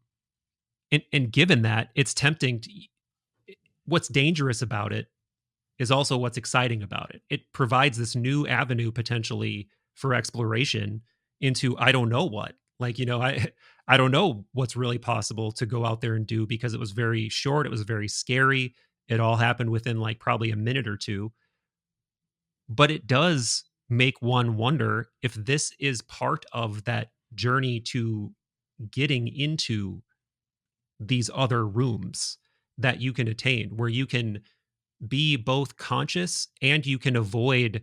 and given that, it's tempting to, what's dangerous about it is also what's exciting about it. It provides this new avenue potentially for exploration into I don't know what. Like, you know, I don't know what's really possible to go out there and do because it was very short, it was very scary. It all happened within like probably a minute or two. But it does make one wonder if this is part of that journey to getting into these other rooms that you can attain where you can be both conscious and you can avoid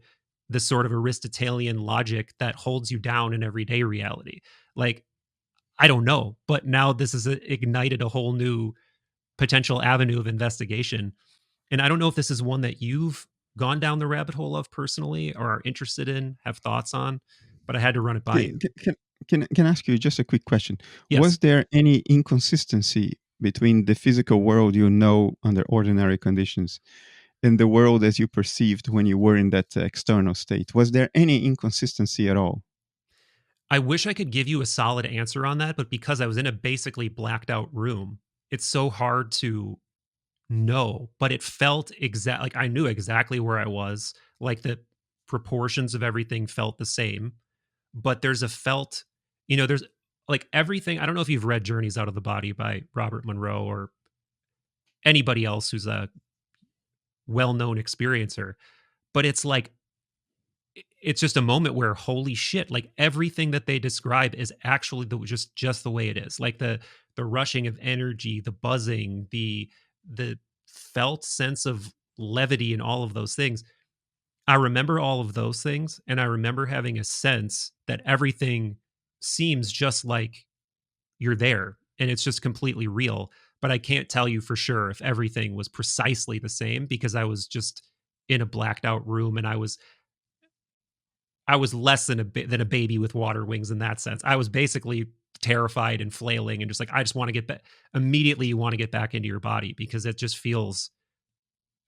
the sort of Aristotelian logic that holds you down in everyday reality. Like, I don't know, but now this has ignited a whole new potential avenue of investigation. And I don't know if this is one that you've gone down the rabbit hole of personally or are interested in, have thoughts on, but I had to run it by Can, you. can I ask you just a quick question? Was Yes. there any inconsistency between the physical world you know under ordinary conditions and the world as you perceived when you were in that external state? Was there any inconsistency at all? I wish I could give you a solid answer on that, but because I was in a basically blacked out room, it's so hard to know, but it felt exact like I knew exactly where I was. Like the proportions of everything felt the same, but there's a felt, you know, there's like everything. I don't know if you've read Journeys Out of the Body by Robert Monroe or anybody else who's a well-known experiencer, but it's like it's just a moment where holy shit, like everything that they describe is actually just the way it is. Like the rushing of energy, the buzzing, the felt sense of levity and all of those things. I remember all of those things and I remember having a sense that everything seems just like you're there and it's just completely real, but I can't tell you for sure if everything was precisely the same because I was just in a blacked out room and I was less than than a baby with water wings in that sense. I was basically terrified and flailing and just like I just want to get back immediately. You want to get back into your body because it just feels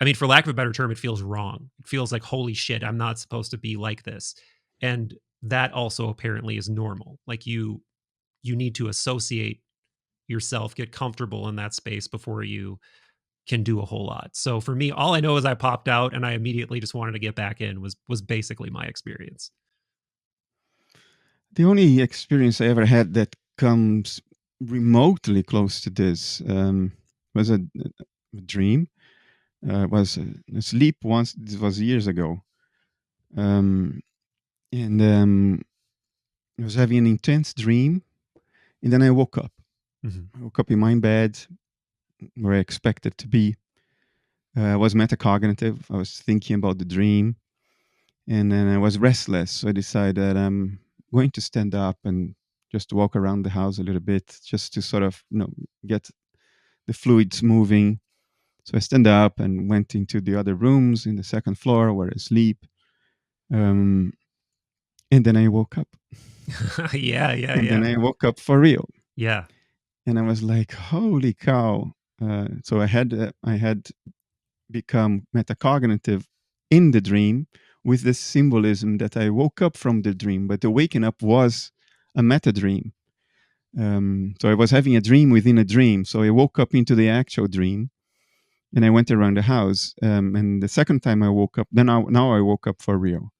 I mean, for lack of a better term, it feels wrong. It feels like, holy shit, I'm not supposed to be like this. And that also apparently is normal. Like you need to associate yourself, get comfortable in that space before you can do a whole lot. So for me, all I know is I popped out and I immediately just wanted to get back in was basically my experience. The only experience I ever had that comes remotely close to this was a dream. Was a sleep once. This was years ago, um, and I was having an intense dream, and then I woke up. Mm-hmm. I woke up in my bed where I expected to be. I was metacognitive. I was thinking about the dream, and then I was restless. So I decided I'm going to stand up and just walk around the house a little bit, just to sort of get the fluids moving. So I stand up and went into the other rooms in the second floor where I sleep, um, and then I woke up, Yeah, yeah, and then yeah. I woke up for real, Yeah. and I was like, "Holy cow!" So I had become metacognitive in the dream with this symbolism that I woke up from the dream, but the waking up was a meta dream. So I was having a dream within a dream. So I woke up into the actual dream and I went around the house. And the second time I woke up, now I woke up for real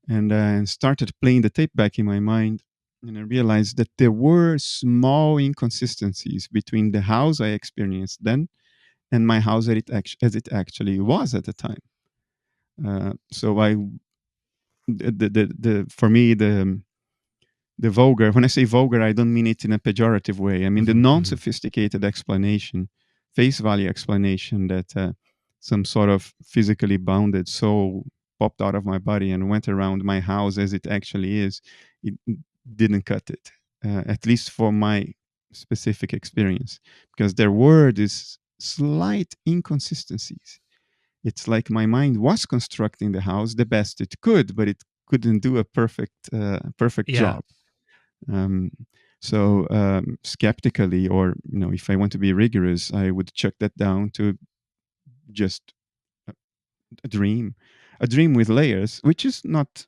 and started playing the tape back in my mind. And I realized that there were small inconsistencies between the house I experienced then and my house as it actually was at the time. So for me, the vulgar, when I say vulgar, I don't mean it in a pejorative way. I mean the Mm-hmm, mm-hmm. non-sophisticated explanation, face value explanation that some sort of physically bounded soul popped out of my body and went around my house as it actually is. It didn't cut it, at least for my specific experience, because there were these slight inconsistencies. It's like my mind was constructing the house the best it could, but it couldn't do a perfect Yeah. job. um, Skeptically, or if I want to be rigorous, I would chuck that down to just a a dream, a dream with layers, which is not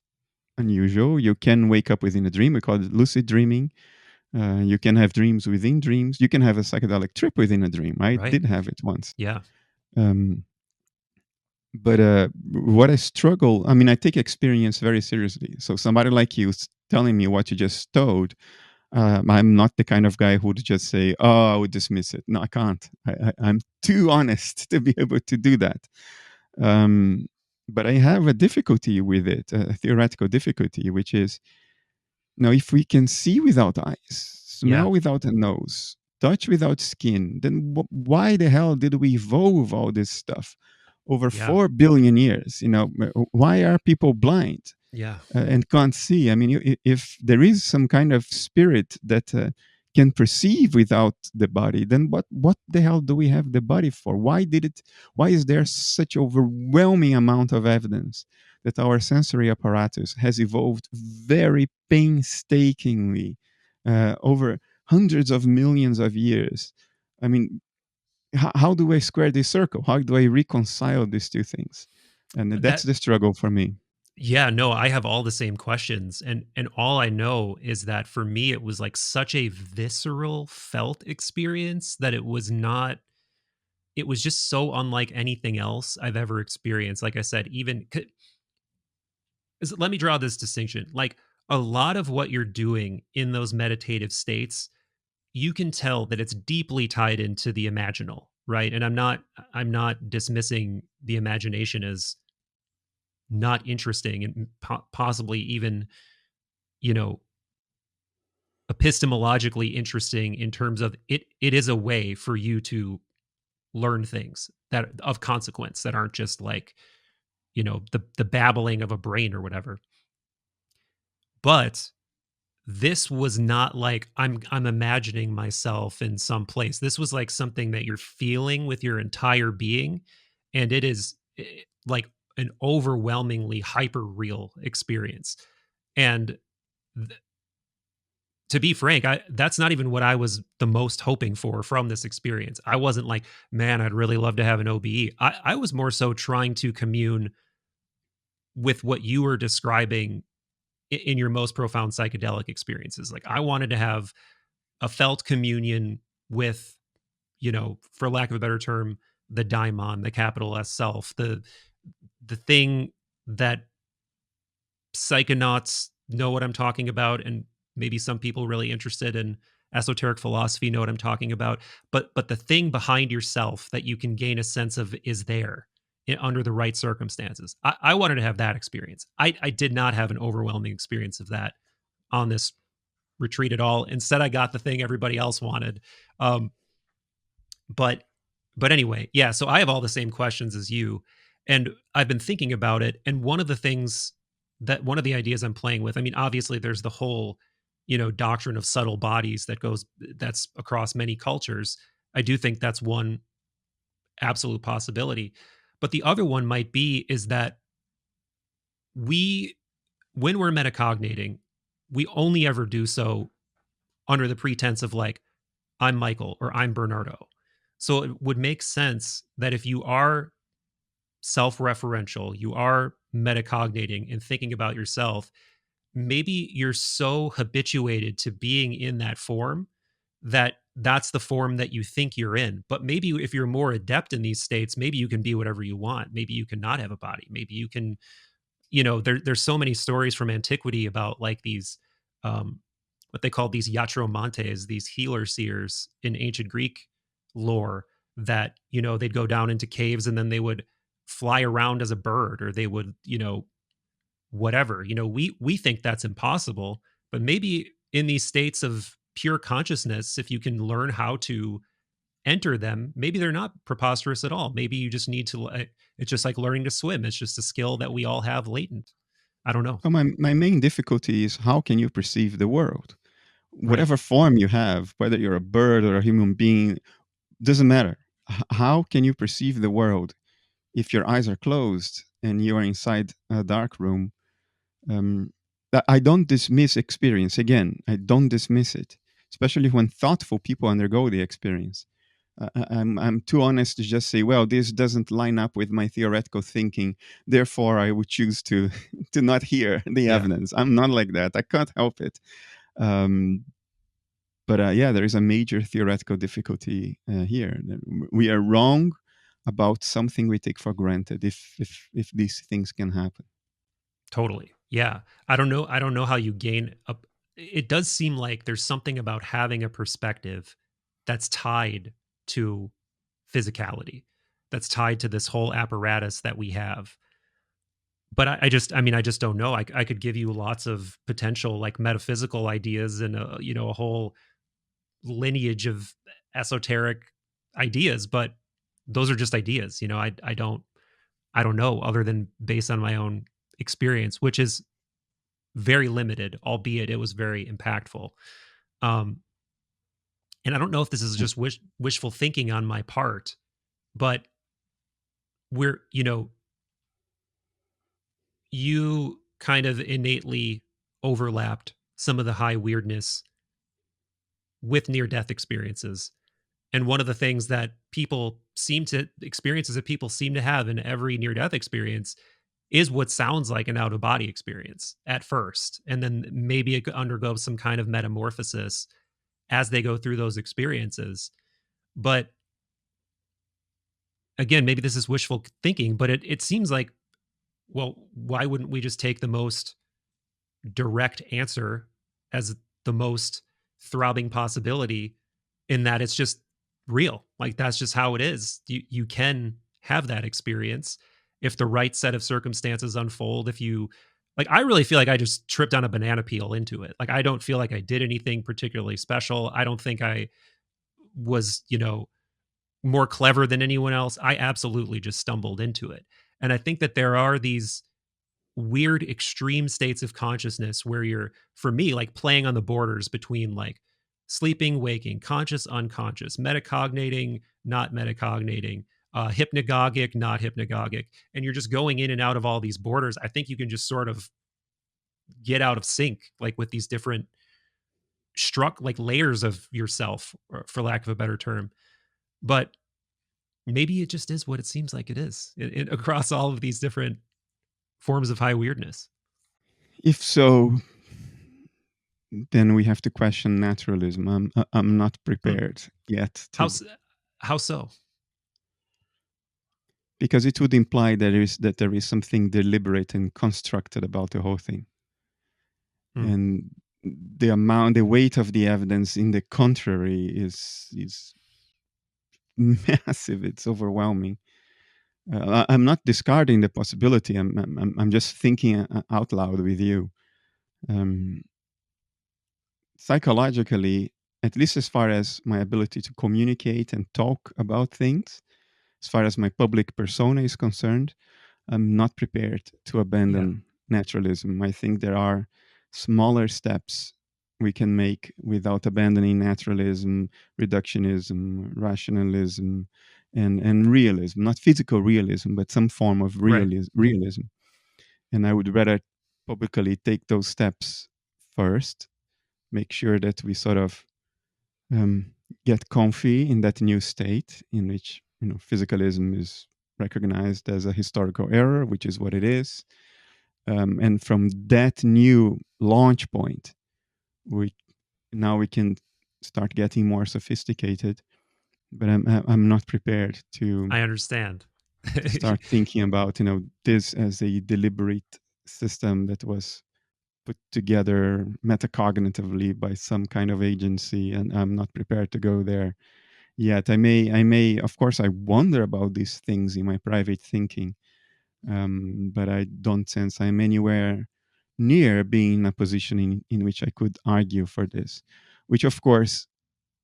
unusual. You can wake up within a dream. We call it lucid dreaming. You can have dreams within dreams. You can have a psychedelic trip within a dream. I Right. did have it once. Yeah. Um, but what I struggle, I mean, I take experience very seriously. So somebody like you telling me what you just told, I'm not the kind of guy who would just say, "Oh, I would dismiss it." No, I can't. I'm too honest to be able to do that. Um, but I have a difficulty with it, a theoretical difficulty, which is, now, if we can see without eyes, Yeah. smell without a nose, touch without skin, then why the hell did we evolve all this stuff over Yeah. 4 billion years? Why are people blind? Yeah. And can't see. I mean, if there is some kind of spirit that can perceive without the body, then what the hell do we have the body for? Why did it? Why is there such overwhelming amount of evidence that our sensory apparatus has evolved very painstakingly over hundreds of millions of years? I mean, how do I square this circle? How do I reconcile these two things? And that's That the struggle for me. Yeah, no, I have all the same questions, and all I know is that for me it was like such a visceral felt experience that it was just so unlike anything else I've ever experienced. Like I said, let me draw this distinction. Like a lot of what you're doing in those meditative states, you can tell that it's deeply tied into the imaginal, right? And I'm not dismissing the imagination as not interesting and possibly even, you know, epistemologically interesting in terms of it is a way for you to learn things that of consequence that aren't just like, the babbling of a brain or whatever. But this was not like I'm imagining myself in some place. This was like something that you're feeling with your entire being, and it is like an overwhelmingly hyper real experience. And to be frank, that's not even what I was the most hoping for from this experience. I wasn't like, man, I'd really love to have an OBE. I was more so trying to commune with what you were describing in your most profound psychedelic experiences. Like I wanted to have a felt communion with, for lack of a better term, the daimon, the capital S self, the thing that psychonauts know what I'm talking about, and maybe some people really interested in esoteric philosophy know what I'm talking about. But the thing behind yourself that you can gain a sense of is there under the right circumstances. I wanted to have that experience. I did not have an overwhelming experience of that on this retreat at all. Instead, I got the thing everybody else wanted. Um, but but anyway, yeah. So I have all the same questions as you, and I've been thinking about it. And one of the ideas I'm playing with, I mean, obviously there's the whole, doctrine of subtle bodies that's across many cultures. I do think that's one absolute possibility. But the other one might be is that we, when we're metacognating, we only ever do so under the pretense of like, I'm Michael or I'm Bernardo. So it would make sense that if you are self-referential, you are metacognating and thinking about yourself, maybe you're so habituated to being in that form that that's the form that you think you're in. But maybe if you're more adept in these states, maybe you can be whatever you want. Maybe you can not have a body. Maybe you can, there's so many stories from antiquity about like these, what they call these iatromantes, these healer seers in ancient Greek lore that, they'd go down into caves and then they would fly around as a bird, or they would, whatever. We think that's impossible, but maybe in these states of pure consciousness, if you can learn how to enter them, maybe they're not preposterous at all. Maybe you just need to, it's just like learning to swim. It's just a skill that we all have latent. I don't know. So my main difficulty is how can you perceive the world? Right. Whatever form you have, whether you're a bird or a human being, doesn't matter. How can you perceive the world if your eyes are closed and you are inside a dark room? Um, I don't dismiss experience. Again, I don't dismiss it, especially when thoughtful people undergo the experience. I'm too honest to just say, well, this doesn't line up with my theoretical thinking. Therefore, I would choose to to not hear the Yeah, evidence. I'm not like that. I can't help it. Um, but yeah, there is a major theoretical difficulty here. We are wrong about something we take for granted. If these things can happen. totally. Yeah. I don't know how you gain up. It does seem like there's something about having a perspective that's tied to physicality, that's tied to this whole apparatus that we have. But I just don't know. I could give you lots of potential like metaphysical ideas and a whole lineage of esoteric ideas, but those are just ideas. I don't know other than based on my own experience, which is very limited, albeit it was very impactful. Um, and I don't know if this is just wishful thinking on my part, but we're, you kind of innately overlapped some of the high weirdness with near death experiences. And one of the things that experiences that people seem to have in every near death experience is what sounds like an out of body experience at first. And then maybe it undergoes some kind of metamorphosis as they go through those experiences. But again, maybe this is wishful thinking, but it seems like, well, why wouldn't we just take the most direct answer as the most throbbing possibility, in that it's just real? Like that's just how it is. You can have that experience if the right set of circumstances unfold. If you like, I really feel like I just tripped on a banana peel into it. Like I don't feel like I did anything particularly special. I don't think I was, more clever than anyone else. I absolutely just stumbled into it. And I think that there are these weird extreme states of consciousness where you're, for me, like playing on the borders between like sleeping, waking, conscious, unconscious, metacognating, not metacognating, hypnagogic, not hypnagogic, and you're just going in and out of all these borders. I think you can just sort of get out of sync like with these different struck like layers of yourself, for lack of a better term. But maybe it just is what it seems like it is across all of these different forms of high weirdness. If so, then we have to question naturalism. I'm not Hmm. prepared yet How to, how so? because it would imply that there is something deliberate and constructed about the whole thing, Hmm. and the weight of the evidence in the contrary is massive. It's overwhelming. I'm not discarding the possibility. I'm just thinking out loud with you. Um, Psychologically, at least as far as my ability to communicate and talk about things, as far as my public persona is concerned, I'm not prepared to Yeah. abandon naturalism. I think there are smaller steps we can make without abandoning naturalism, reductionism, rationalism, and realism. Not physical realism, but some form of Right. realism. And I would rather publicly take those steps first, make sure that we sort of um, get comfy in that new state in which physicalism is recognized as a historical error, which is what it is. And from that new launch point, we now we can start getting more sophisticated. But I'm not prepared I understand. to start thinking about this as a deliberate system that was put together metacognitively by some kind of agency, and I'm not prepared to go there yet. I may, of course, I wonder about these things in my private thinking, but I don't sense I'm anywhere near being in a position in which I could argue for this, which of course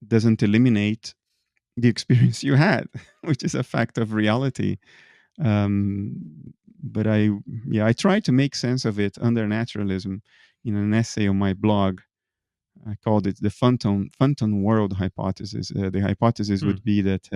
doesn't eliminate the experience you had, which is a fact of reality. Um, but I try to make sense of it under naturalism in an essay on my blog. I called it the phantom world hypothesis. The hypothesis Hmm. would be that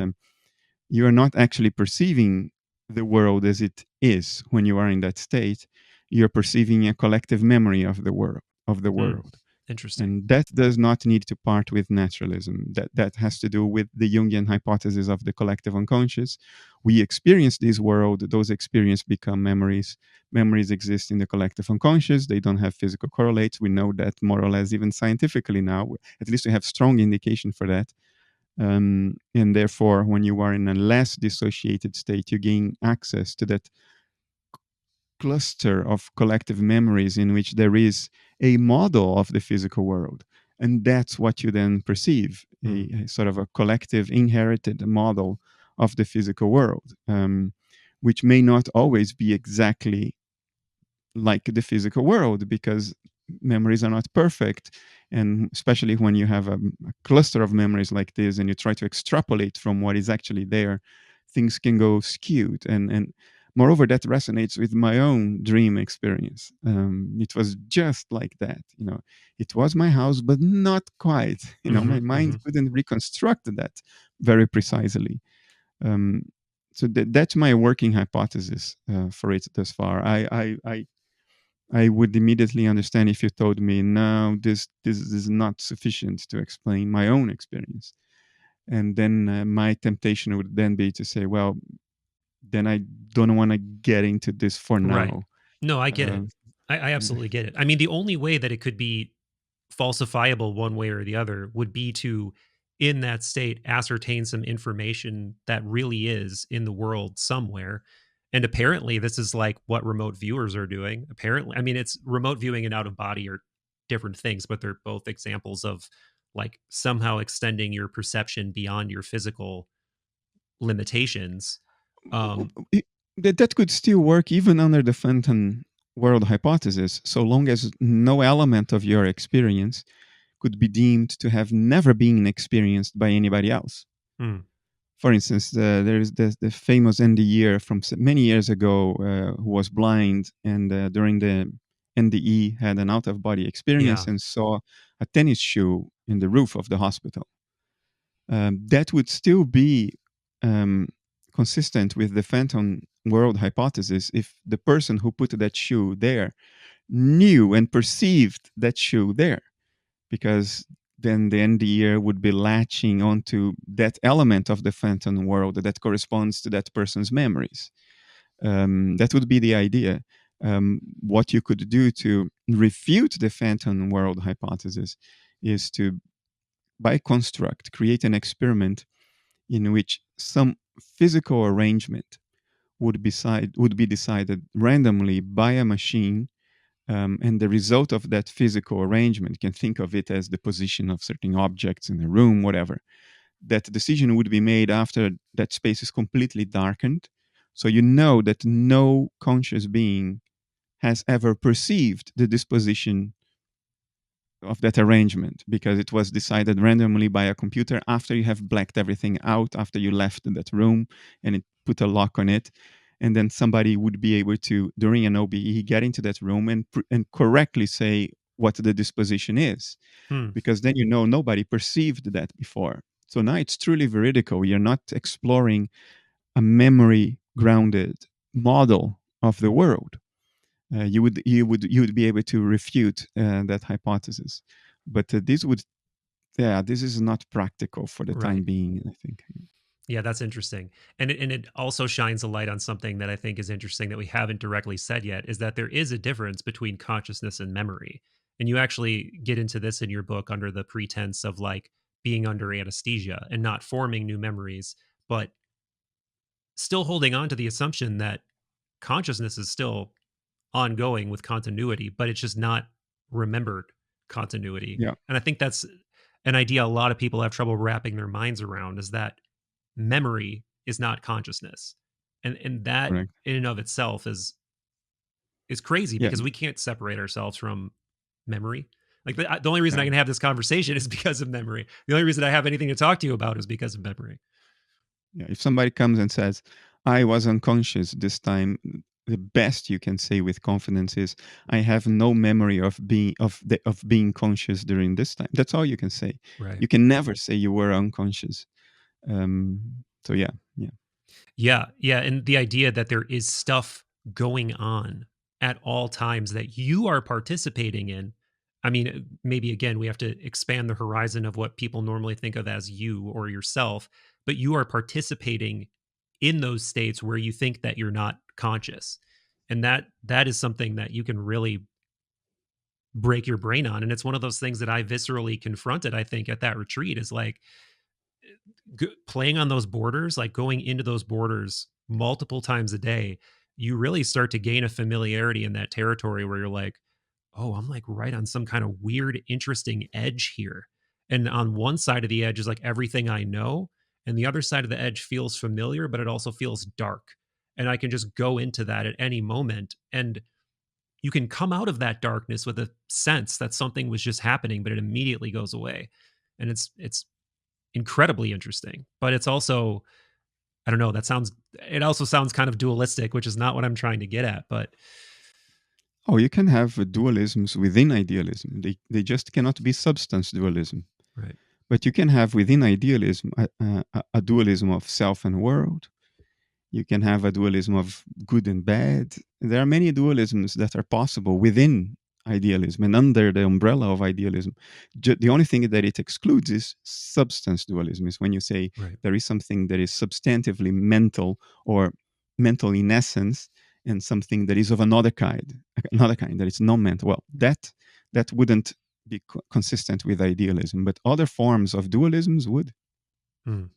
you are not actually perceiving the world as it is when you are in that state. You're perceiving a collective memory of the world of the Hmm. world. Interesting. And that does not need to part with naturalism. That has to do with the Jungian hypothesis of the collective unconscious. We experience this world; those experiences become memories. Memories exist in the collective unconscious. They don't have physical correlates. We know that more or less, even scientifically now. At least we have strong indication for that. And therefore, when you are in a less dissociated state, you gain access to that cluster of collective memories in which there is a model of the physical world. And that's what you then perceive, Hmm. a sort of a collective inherited model of the physical world, which may not always be exactly like the physical world, because memories are not perfect. And especially when you have a cluster of memories like this and you try to extrapolate from what is actually there, things can go skewed. And moreover, that resonates with my own dream experience. It was just like that. It was my house, but not quite. Hmm. My mind Hmm. couldn't reconstruct that very precisely. um, so that's my working hypothesis for it thus far. I would immediately understand if you told me, no, this is not sufficient to explain my own experience. And then my temptation would then be to say, well, then I don't want to get into this for Right. now. No, I get Uh, it. I absolutely get it. I mean, the only way that it could be falsifiable one way or the other would be to, in that state, ascertain some information that really is in the world somewhere. And apparently this is like what remote viewers are doing. Apparently, I mean, it's remote viewing and out of body are different things, but they're both examples of like somehow extending your perception beyond your physical limitations. Um it- that could still work even under the phantom world hypothesis, so long as no element of your experience could be deemed to have never been experienced by anybody else. hmm, For instance, there is the famous NDE from many years ago, who was blind, and during the NDE had an out of body experience yeah. and saw a tennis shoe in the roof of the hospital. That would still be um, consistent with the phantom world hypothesis if the person who put that shoe there knew and perceived that shoe there, because then the NDE would be latching onto that element of the phantom world that corresponds to that person's memories. That would be the idea. What you could do to refute the phantom world hypothesis is to, by construct, create an experiment in which some physical arrangement would be decided randomly by a machine, and the result of that physical arrangement, you can think of it as the position of certain objects in a room, whatever. That decision would be made after that space is completely darkened. So you know that no conscious being has ever perceived the disposition of that arrangement, because it was decided randomly by a computer after you have blacked everything out, after you left that room and it put a lock on it. And then somebody would be able to, during an OBE, get into that room and correctly say what the disposition is, Hmm. because then you know nobody perceived that before. So now it's truly veridical. You're not exploring a memory grounded model of the world. You would be able to refute that hypothesis, but this is not practical for the time Right. being, I think. Yeah, that's interesting. And it also shines a light on something that I think is interesting that we haven't directly said yet, is that there is a difference between consciousness and memory. And you actually get into this in your book under the pretense of like being under anesthesia and not forming new memories, but still holding on to the assumption that consciousness is still ongoing with continuity, but it's just not remembered continuity. Yeah, And I think that's an idea a lot of people have trouble wrapping their minds around, is that memory is not consciousness. And that correct. in and of itself is crazy Yeah, because we can't separate ourselves from memory. Like the only reason yeah, I can have this conversation is because of memory. The only reason I have anything to talk to you about is because of memory. yeah. If somebody comes and says, "I was unconscious this time," the best you can say with confidence is, "I have no memory of being conscious during this time." That's all you can say. Right. You can never say you were unconscious. So yeah, yeah, Yeah, yeah, and the idea that there is stuff going on at all times that you are participating in. I mean, maybe again, we have to expand the horizon of what people normally think of as you or yourself, but you are participating in those states where you think that you're not conscious. And that is something that you can really break your brain on. And it's one of those things that I viscerally confronted, I think, at that retreat, is like playing on those borders, like going into those borders multiple times a day. You really start to gain a familiarity in that territory where you're like, oh, I'm like right on some kind of weird, interesting edge here. And on one side of the edge is like everything I know. And the other side of the edge feels familiar, but it also feels dark. And I can just go into that at any moment. And you can come out of that darkness with a sense that something was just happening, but it immediately goes away. And it's incredibly interesting. But it's also, I don't know, it also sounds kind of dualistic, which is not what I'm trying to get at. But Oh, you can have dualisms within idealism. They just cannot be substance dualism. right. But you can have within idealism a dualism of self and world. You can have a dualism of good and bad. There are many dualisms that are possible within idealism and under the umbrella of idealism. The only thing that it excludes is substance dualism, is when you say Right. there is something that is substantively mental or mental in essence, and something that is of another kind that is non-mental. Well, that wouldn't be consistent with idealism, but other forms of dualisms would. Mm.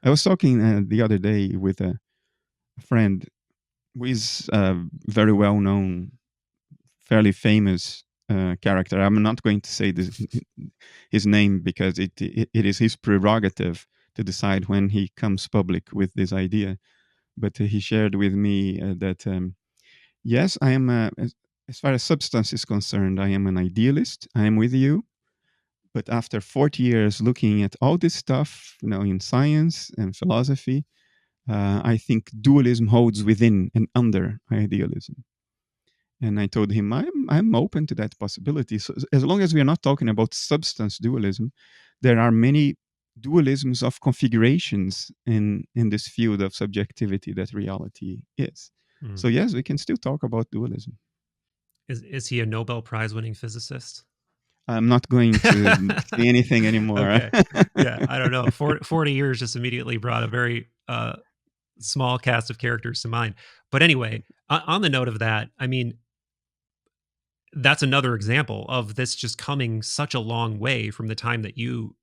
I was talking the other day with a friend who is a very well known, fairly famous character. I'm not going to say his name because it is his prerogative to decide when he comes public with this idea. But he shared with me that, yes, I am, as far as substance is concerned, I am an idealist. I am with you. But after 40 years looking at all this stuff, in science and philosophy, I think dualism holds within and under idealism. And I told him I'm open to that possibility. So as long as we are not talking about substance dualism, there are many dualisms of configurations in this field of subjectivity that reality is. Mm. So yes, we can still talk about dualism. Is he a Nobel Prize winning physicist? I'm not going to say anything anymore. Okay. Yeah, I don't know. 40 years just immediately brought a very small cast of characters to mind. But anyway, on the note of that, I mean, that's another example of this just coming such a long way from the time that you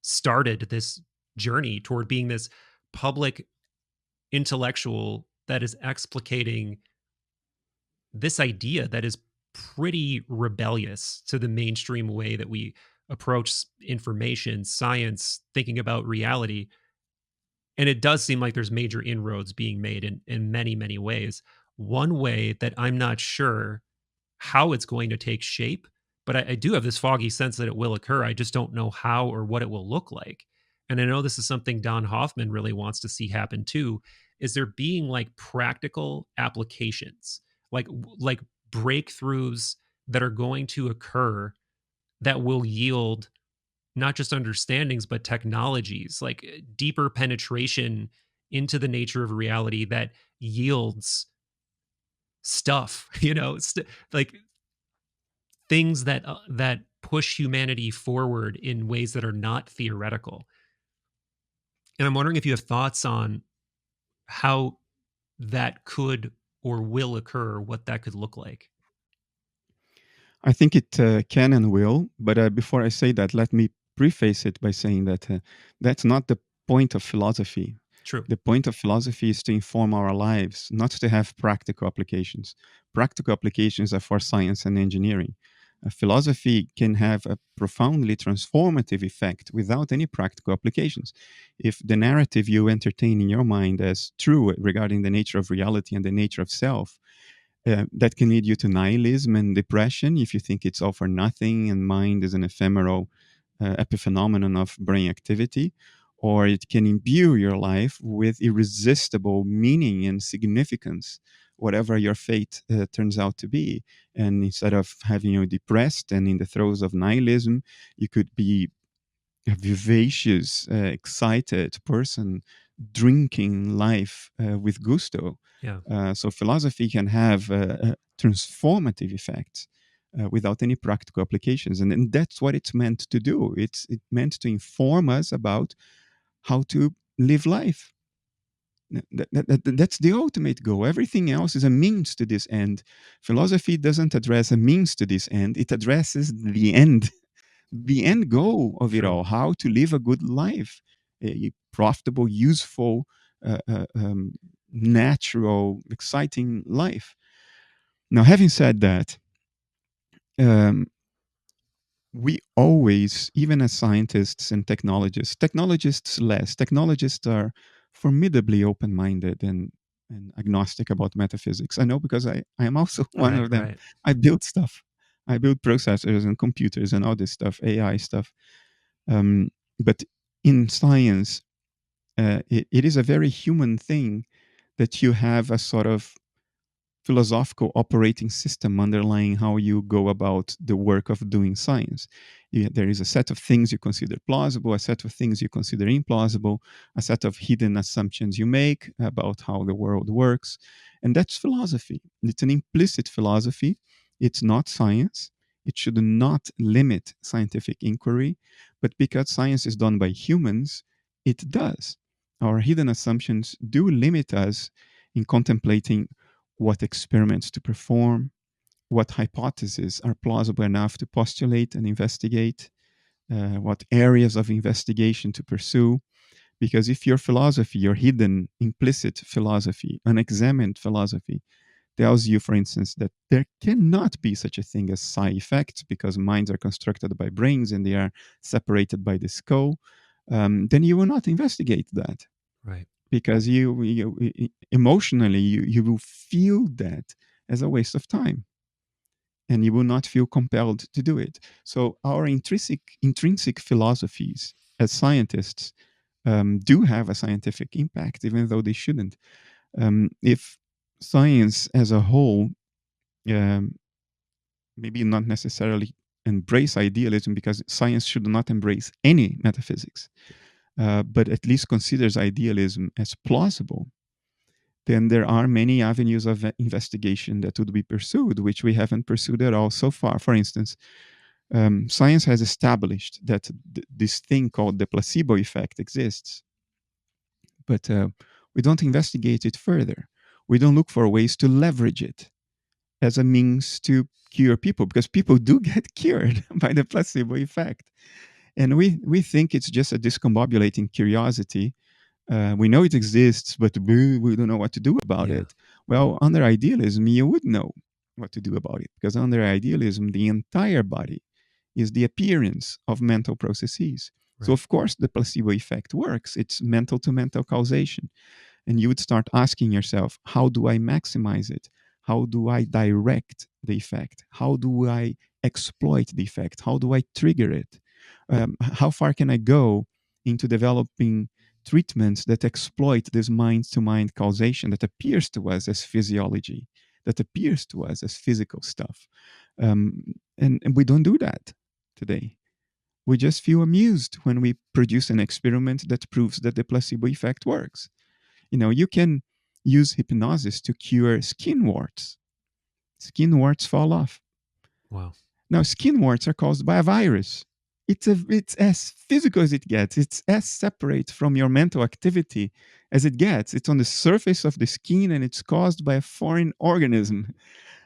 started this journey toward being this public intellectual that is explicating this idea that is pretty rebellious to the mainstream way that we approach information, science, thinking about reality. And it does seem like there's major inroads being made in many, many ways. One way that I'm not sure how it's going to take shape, but I do have this foggy sense that it will occur. I just don't know how or what it will look like. And I know this is something Don Hoffman really wants to see happen too. Is there being like practical applications, like breakthroughs that are going to occur that will yield not just understandings but technologies, like deeper penetration into the nature of reality that yields stuff, like things that push humanity forward in ways that are not theoretical. And I'm wondering if you have thoughts on how that could or will occur, what that could look like. I think it can and will, but before I say that, let me preface it by saying that that's not the point of philosophy. True. The point of philosophy is to inform our lives, not to have practical applications. Practical applications are for science and engineering. Philosophy can have a profoundly transformative effect without any practical applications. If the narrative you entertain in your mind as true regarding the nature of reality and the nature of self, that can lead you to nihilism and depression if you think it's all for nothing and mind is an ephemeral epiphenomenon of brain activity, or it can imbue your life with irresistible meaning and significance, whatever your fate turns out to be. And instead of having you depressed and in the throes of nihilism, you could be a vivacious, excited person drinking life with gusto. Yeah. So philosophy can have a transformative effect without any practical applications, and that's what it's meant to do. It's meant to inform us about how to live life. That's the ultimate goal. Everything else is a means to this end. Philosophy doesn't address a means to this end; it addresses the end goal of it True. all, how to live a good life, a profitable, useful, natural, exciting life. Now, having said that, um, we always, even as scientists and technologists less, technologists are formidably open minded and agnostic about metaphysics. I know because I am also one Right. of them. Right. I build stuff, I build processors and computers and all this stuff, AI stuff. Um, but in science, it is a very human thing that you have a sort of philosophical operating system underlying how you go about the work of doing science. There is a set of things you consider plausible, a set of things you consider implausible, a set of hidden assumptions you make about how the world works. And that's philosophy. It's an implicit philosophy. It's not science. It should not limit scientific inquiry. But because science is done by humans, it does. Our hidden assumptions do limit us in contemplating what experiments to perform, what hypotheses are plausible enough to postulate and investigate, what areas of investigation to pursue. Because if your philosophy, your hidden, implicit philosophy, unexamined philosophy, tells you, for instance, that there cannot be such a thing as psi effects because minds are constructed by brains and they are separated by the skull, then you will not investigate that Right. because you emotionally you will feel that as a waste of time and you will not feel compelled to do it. So our intrinsic philosophies as scientists do have a scientific impact, even though they shouldn't. If science as a whole, um, maybe not necessarily embrace idealism, because science should not embrace any metaphysics, but at least considers idealism as plausible, then there are many avenues of investigation that would be pursued, which we haven't pursued at all so far. For instance, Science has established that this thing called the placebo effect exists, but we don't investigate it further. We don't look for ways to leverage it as a means to cure people, because people do get cured by the placebo effect. And we think it's just a discombobulating curiosity. We know it exists, but we don't know what to do about Yeah. it. Well, under idealism, you would know what to do about it, because under idealism, the entire body is the appearance of mental processes. So, Right. of course, the placebo effect works. It's mental to mental causation. And you would start asking yourself, how do I maximize it? How do I direct the effect? How do I exploit the effect? How do I trigger it? How far can I go into developing treatments that exploit this mind to mind causation that appears to us as physiology, that appears to us as physical stuff? And we don't do that today. We just feel amused when we produce an experiment that proves that the placebo effect works. You can use hypnosis to cure skin warts. Skin warts fall off. Wow. Now, skin warts are caused by a virus. It's as physical as it gets. It's as separate from your mental activity as it gets. It's on the surface of the skin and it's caused by a foreign organism.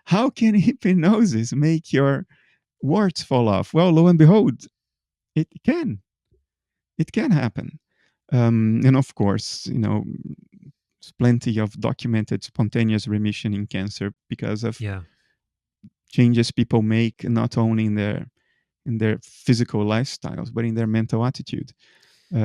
How can hypnosis make your warts fall off? Well, lo and behold, it can. It can happen. And of course, there's plenty of documented spontaneous remission in cancer because of Yeah. changes people make not only in their physical lifestyles but in their mental attitude.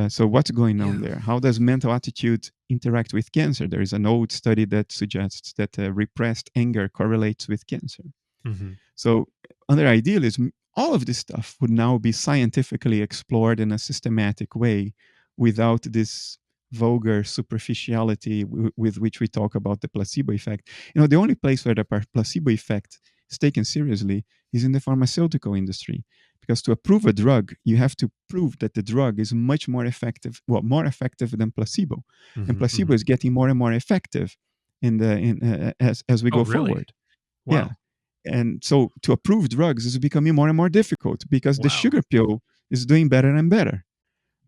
So what's going on Yeah. there? How does mental attitude interact with cancer? There is an old study that suggests that repressed anger correlates with cancer. Mm-hmm. So, under idealism, all of this stuff would now be scientifically explored in a systematic way without this vulgar superficiality with which we talk about the placebo effect. The only place where the placebo effect is taken seriously is in the pharmaceutical industry. Because to approve a drug, you have to prove that the drug is much more effective, well, more effective than placebo. And Mm-hmm. placebo Mm-hmm. is getting more and more effective as we Oh, go really? forward. Yeah. Wow. And so to approve drugs is becoming more and more difficult because the Wow. sugar pill is doing better and better.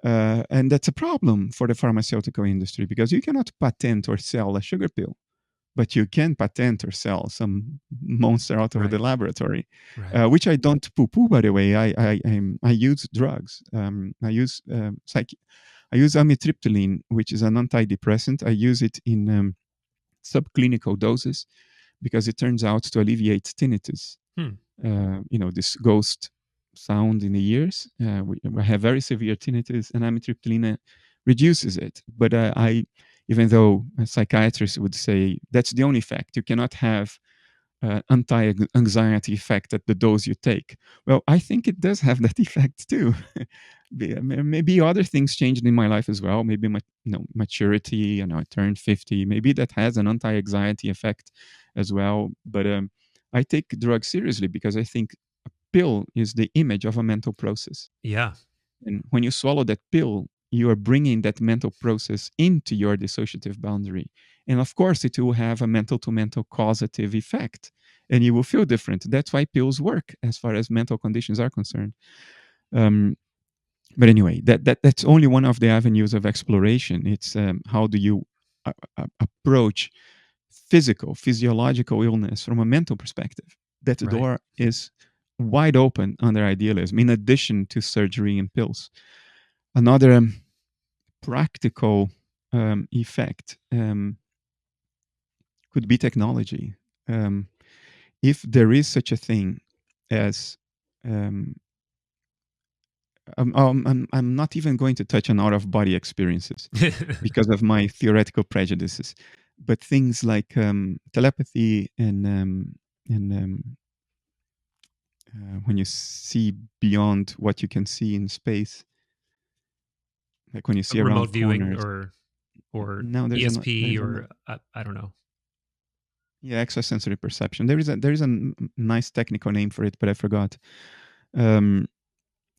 And that's a problem for the pharmaceutical industry because you cannot patent or sell a sugar pill, but you can patent or sell some monster out of the Right. laboratory, Right. which I don't poo-poo. By the way, I use drugs. I use amitriptyline, which is an antidepressant. I use it in subclinical doses because it turns out to alleviate tinnitus. Hmm. This ghost sound in the ears. We have very severe tinnitus, and amitriptyline reduces it. But even though a psychiatrist would say that's the only effect, you cannot have anti-anxiety effect at the dose you take. Well, I think it does have that effect too. Maybe other things changed in my life as well. Maybe my maturity. I turned 50. Maybe that has an anti-anxiety effect as well. But I take drugs seriously because I think a pill is the image of a mental process. Yeah. And when you swallow that pill, you are bringing that mental process into your dissociative boundary. And of course, it will have a mental to mental causative effect and you will feel different. That's why pills work as far as mental conditions are concerned. Um, but anyway, that's only one of the avenues of exploration. It's how do you approach physiological illness from a mental perspective. That Right. door is wide open under idealism, in addition to surgery and pills. Another practical effect could be technology. If there is such a thing as um, I'm not even going to touch on out of body experiences because of my theoretical prejudices, but things like telepathy and when you see beyond what you can see in space, like when you see Remote around viewing corners. or Now ESP or I don't know. yeah, extrasensory perception. There is a nice technical name for it, but I forgot. Um,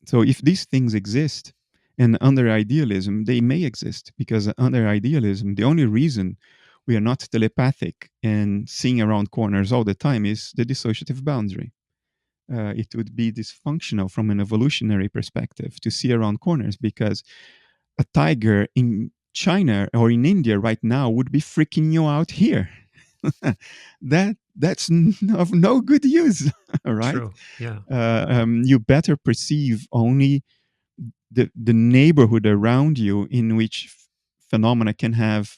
so if these things exist, and under idealism they may exist, because under idealism the only reason we are not telepathic and seeing around corners all the time is the dissociative boundary. it would be dysfunctional from an evolutionary perspective to see around corners, because a tiger in China or in India right now would be freaking you out here. That's of no good use, right? True. Yeah. You better perceive only the neighborhood around you in which phenomena can have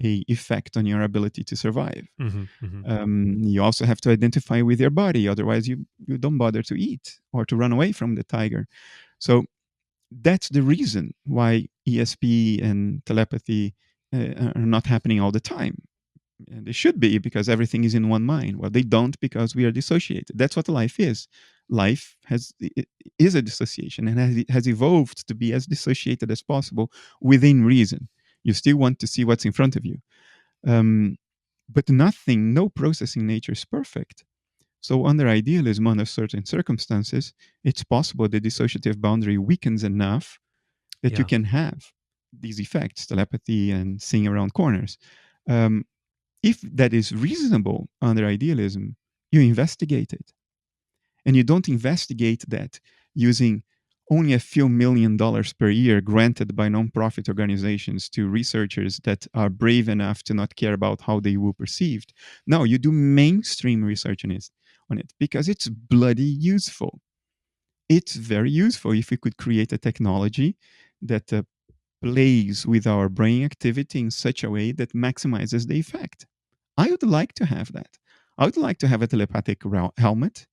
a effect on your ability to survive. Hmm. Hmm. You also have to identify with your body, otherwise you don't bother to eat or to run away from the tiger. So that's the reason why ESP and telepathy are not happening all the time. And they should be, because everything is in one mind. Well, they don't, because we are dissociated. That's what life is. Life is a dissociation, and has evolved to be as dissociated as possible within reason. You still want to see what's in front of you. Um, but nothing, no process in nature is perfect. So, under idealism, under certain circumstances, it's possible the dissociative boundary weakens enough that you Yeah. can have these effects, telepathy and seeing around corners. Um, if that is reasonable under idealism, you investigate it. And you don't investigate that using only a few $1 million per year granted by nonprofit organizations to researchers that are brave enough to not care about how they will perceived. No, you do mainstream research on it because it's bloody useful. It's very useful if we could create a technology that plays with our brain activity in such a way that maximizes the effect. I would like to have that. I would like to have a telepathic helmet.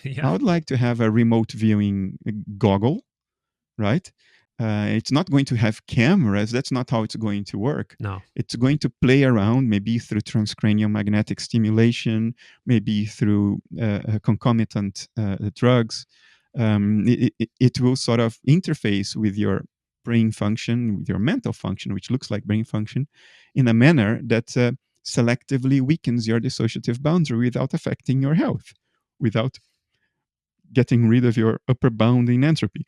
I Yeah. would like to have a remote viewing goggle, right? It's not going to have cameras. That's not how it's going to work. No. It's going to play around, maybe through transcranial magnetic stimulation, maybe through concomitant drugs. It will sort of interface with your brain function, with your mental function, which looks like brain function, in a manner that selectively weakens your dissociative boundary without affecting your health, without getting rid of your upper bound in entropy.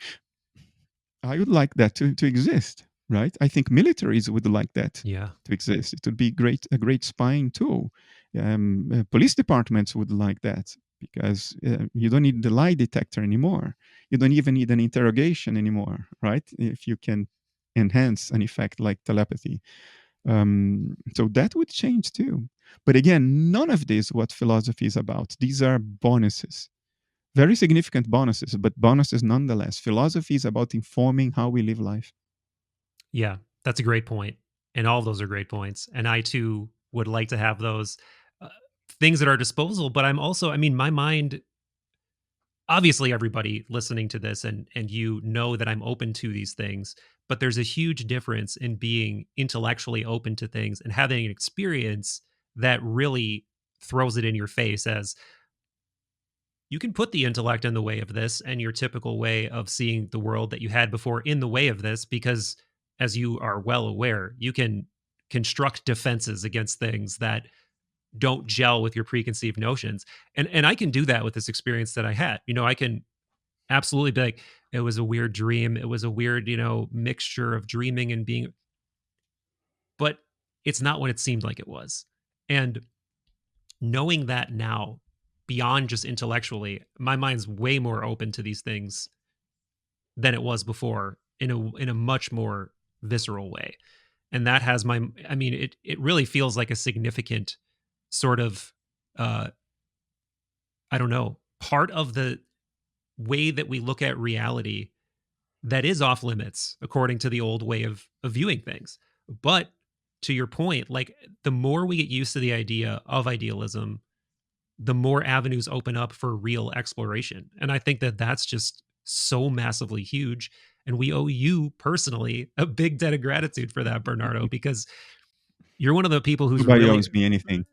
I would like that to exist, right? I think militaries would like that Yeah. to exist. It would be a great spying tool. Police departments would like that, because you don't need the lie detector anymore. You don't even need an interrogation anymore, right? If you can enhance an effect like telepathy. So that would change too. But again, none of this what philosophy is about. These are bonuses, very significant bonuses, but bonuses nonetheless. Philosophy is about informing how we live life. Yeah. That's a great point. And all of those are great points. And I too would like to have those uh, things at our disposal. But I'm also, I mean, my mind, obviously everybody listening to this and you know that I'm open to these things, but there's a huge difference in being intellectually open to things and having an experience that really throws it in your face as you can put the intellect in the way of this and your typical way of seeing the world that you had before in the way of this, because as you are well aware, you can construct defenses against things that don't gel with your preconceived notions. And I can do that with this experience that I had. You know, I can absolutely be like, it was a weird dream. It was a weird, mixture of dreaming and being, but it's not what it seemed like it was. And knowing that now, beyond just intellectually, my mind's way more open to these things than it was before in a much more visceral way. And that has my, I mean, it really feels like a significant sort of uh I don't know, part of the way that we look at reality that is off limits according to the old way of viewing things. But to your point, like the more we get used to the idea of idealism, the more avenues open up for real exploration. And I think that that's just so massively huge. And we owe you personally a big debt of gratitude for that, Bernardo, because you're one of the people who's Nobody really owes me anything.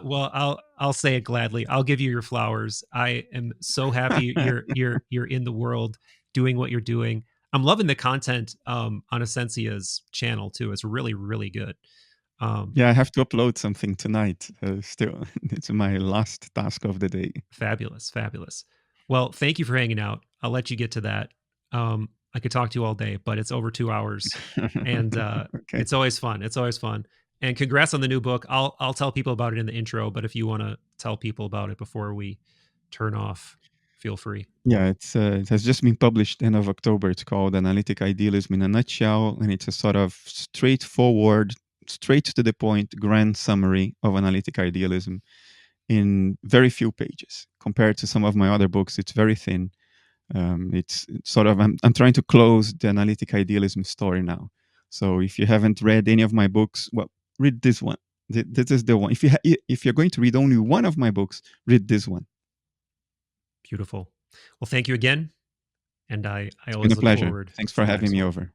well. I'll say it gladly. I'll give you your flowers. I am so happy you're in the world doing what you're doing. I'm loving the content on Essentia's channel too. It's really good. Um, Yeah, I have to upload something tonight. Still, it's my last task of the day. Fabulous, fabulous. Well, thank you for hanging out. I'll let you get to that. I could talk to you all day, but it's over 2 hours, and Okay. it's always fun. It's always fun. And congrats on the new book. I'll tell people about it in the intro, but if you want to tell people about it before we turn off, feel free. Yeah, it has just been published end of October. It's called Analytic Idealism in a Nutshell, and it's a sort of straightforward, straight to the point, grand summary of analytic idealism in very few pages. Compared to some of my other books, it's very thin. It's sort of I'm trying to close the analytic idealism story now. So if you haven't read any of my books, well, read this one. This is the one. If you're going to read only one of my books, read this one. Beautiful. Well, thank you again. And I It's been always a look pleasure. forward Thanks to for the having next me one. over.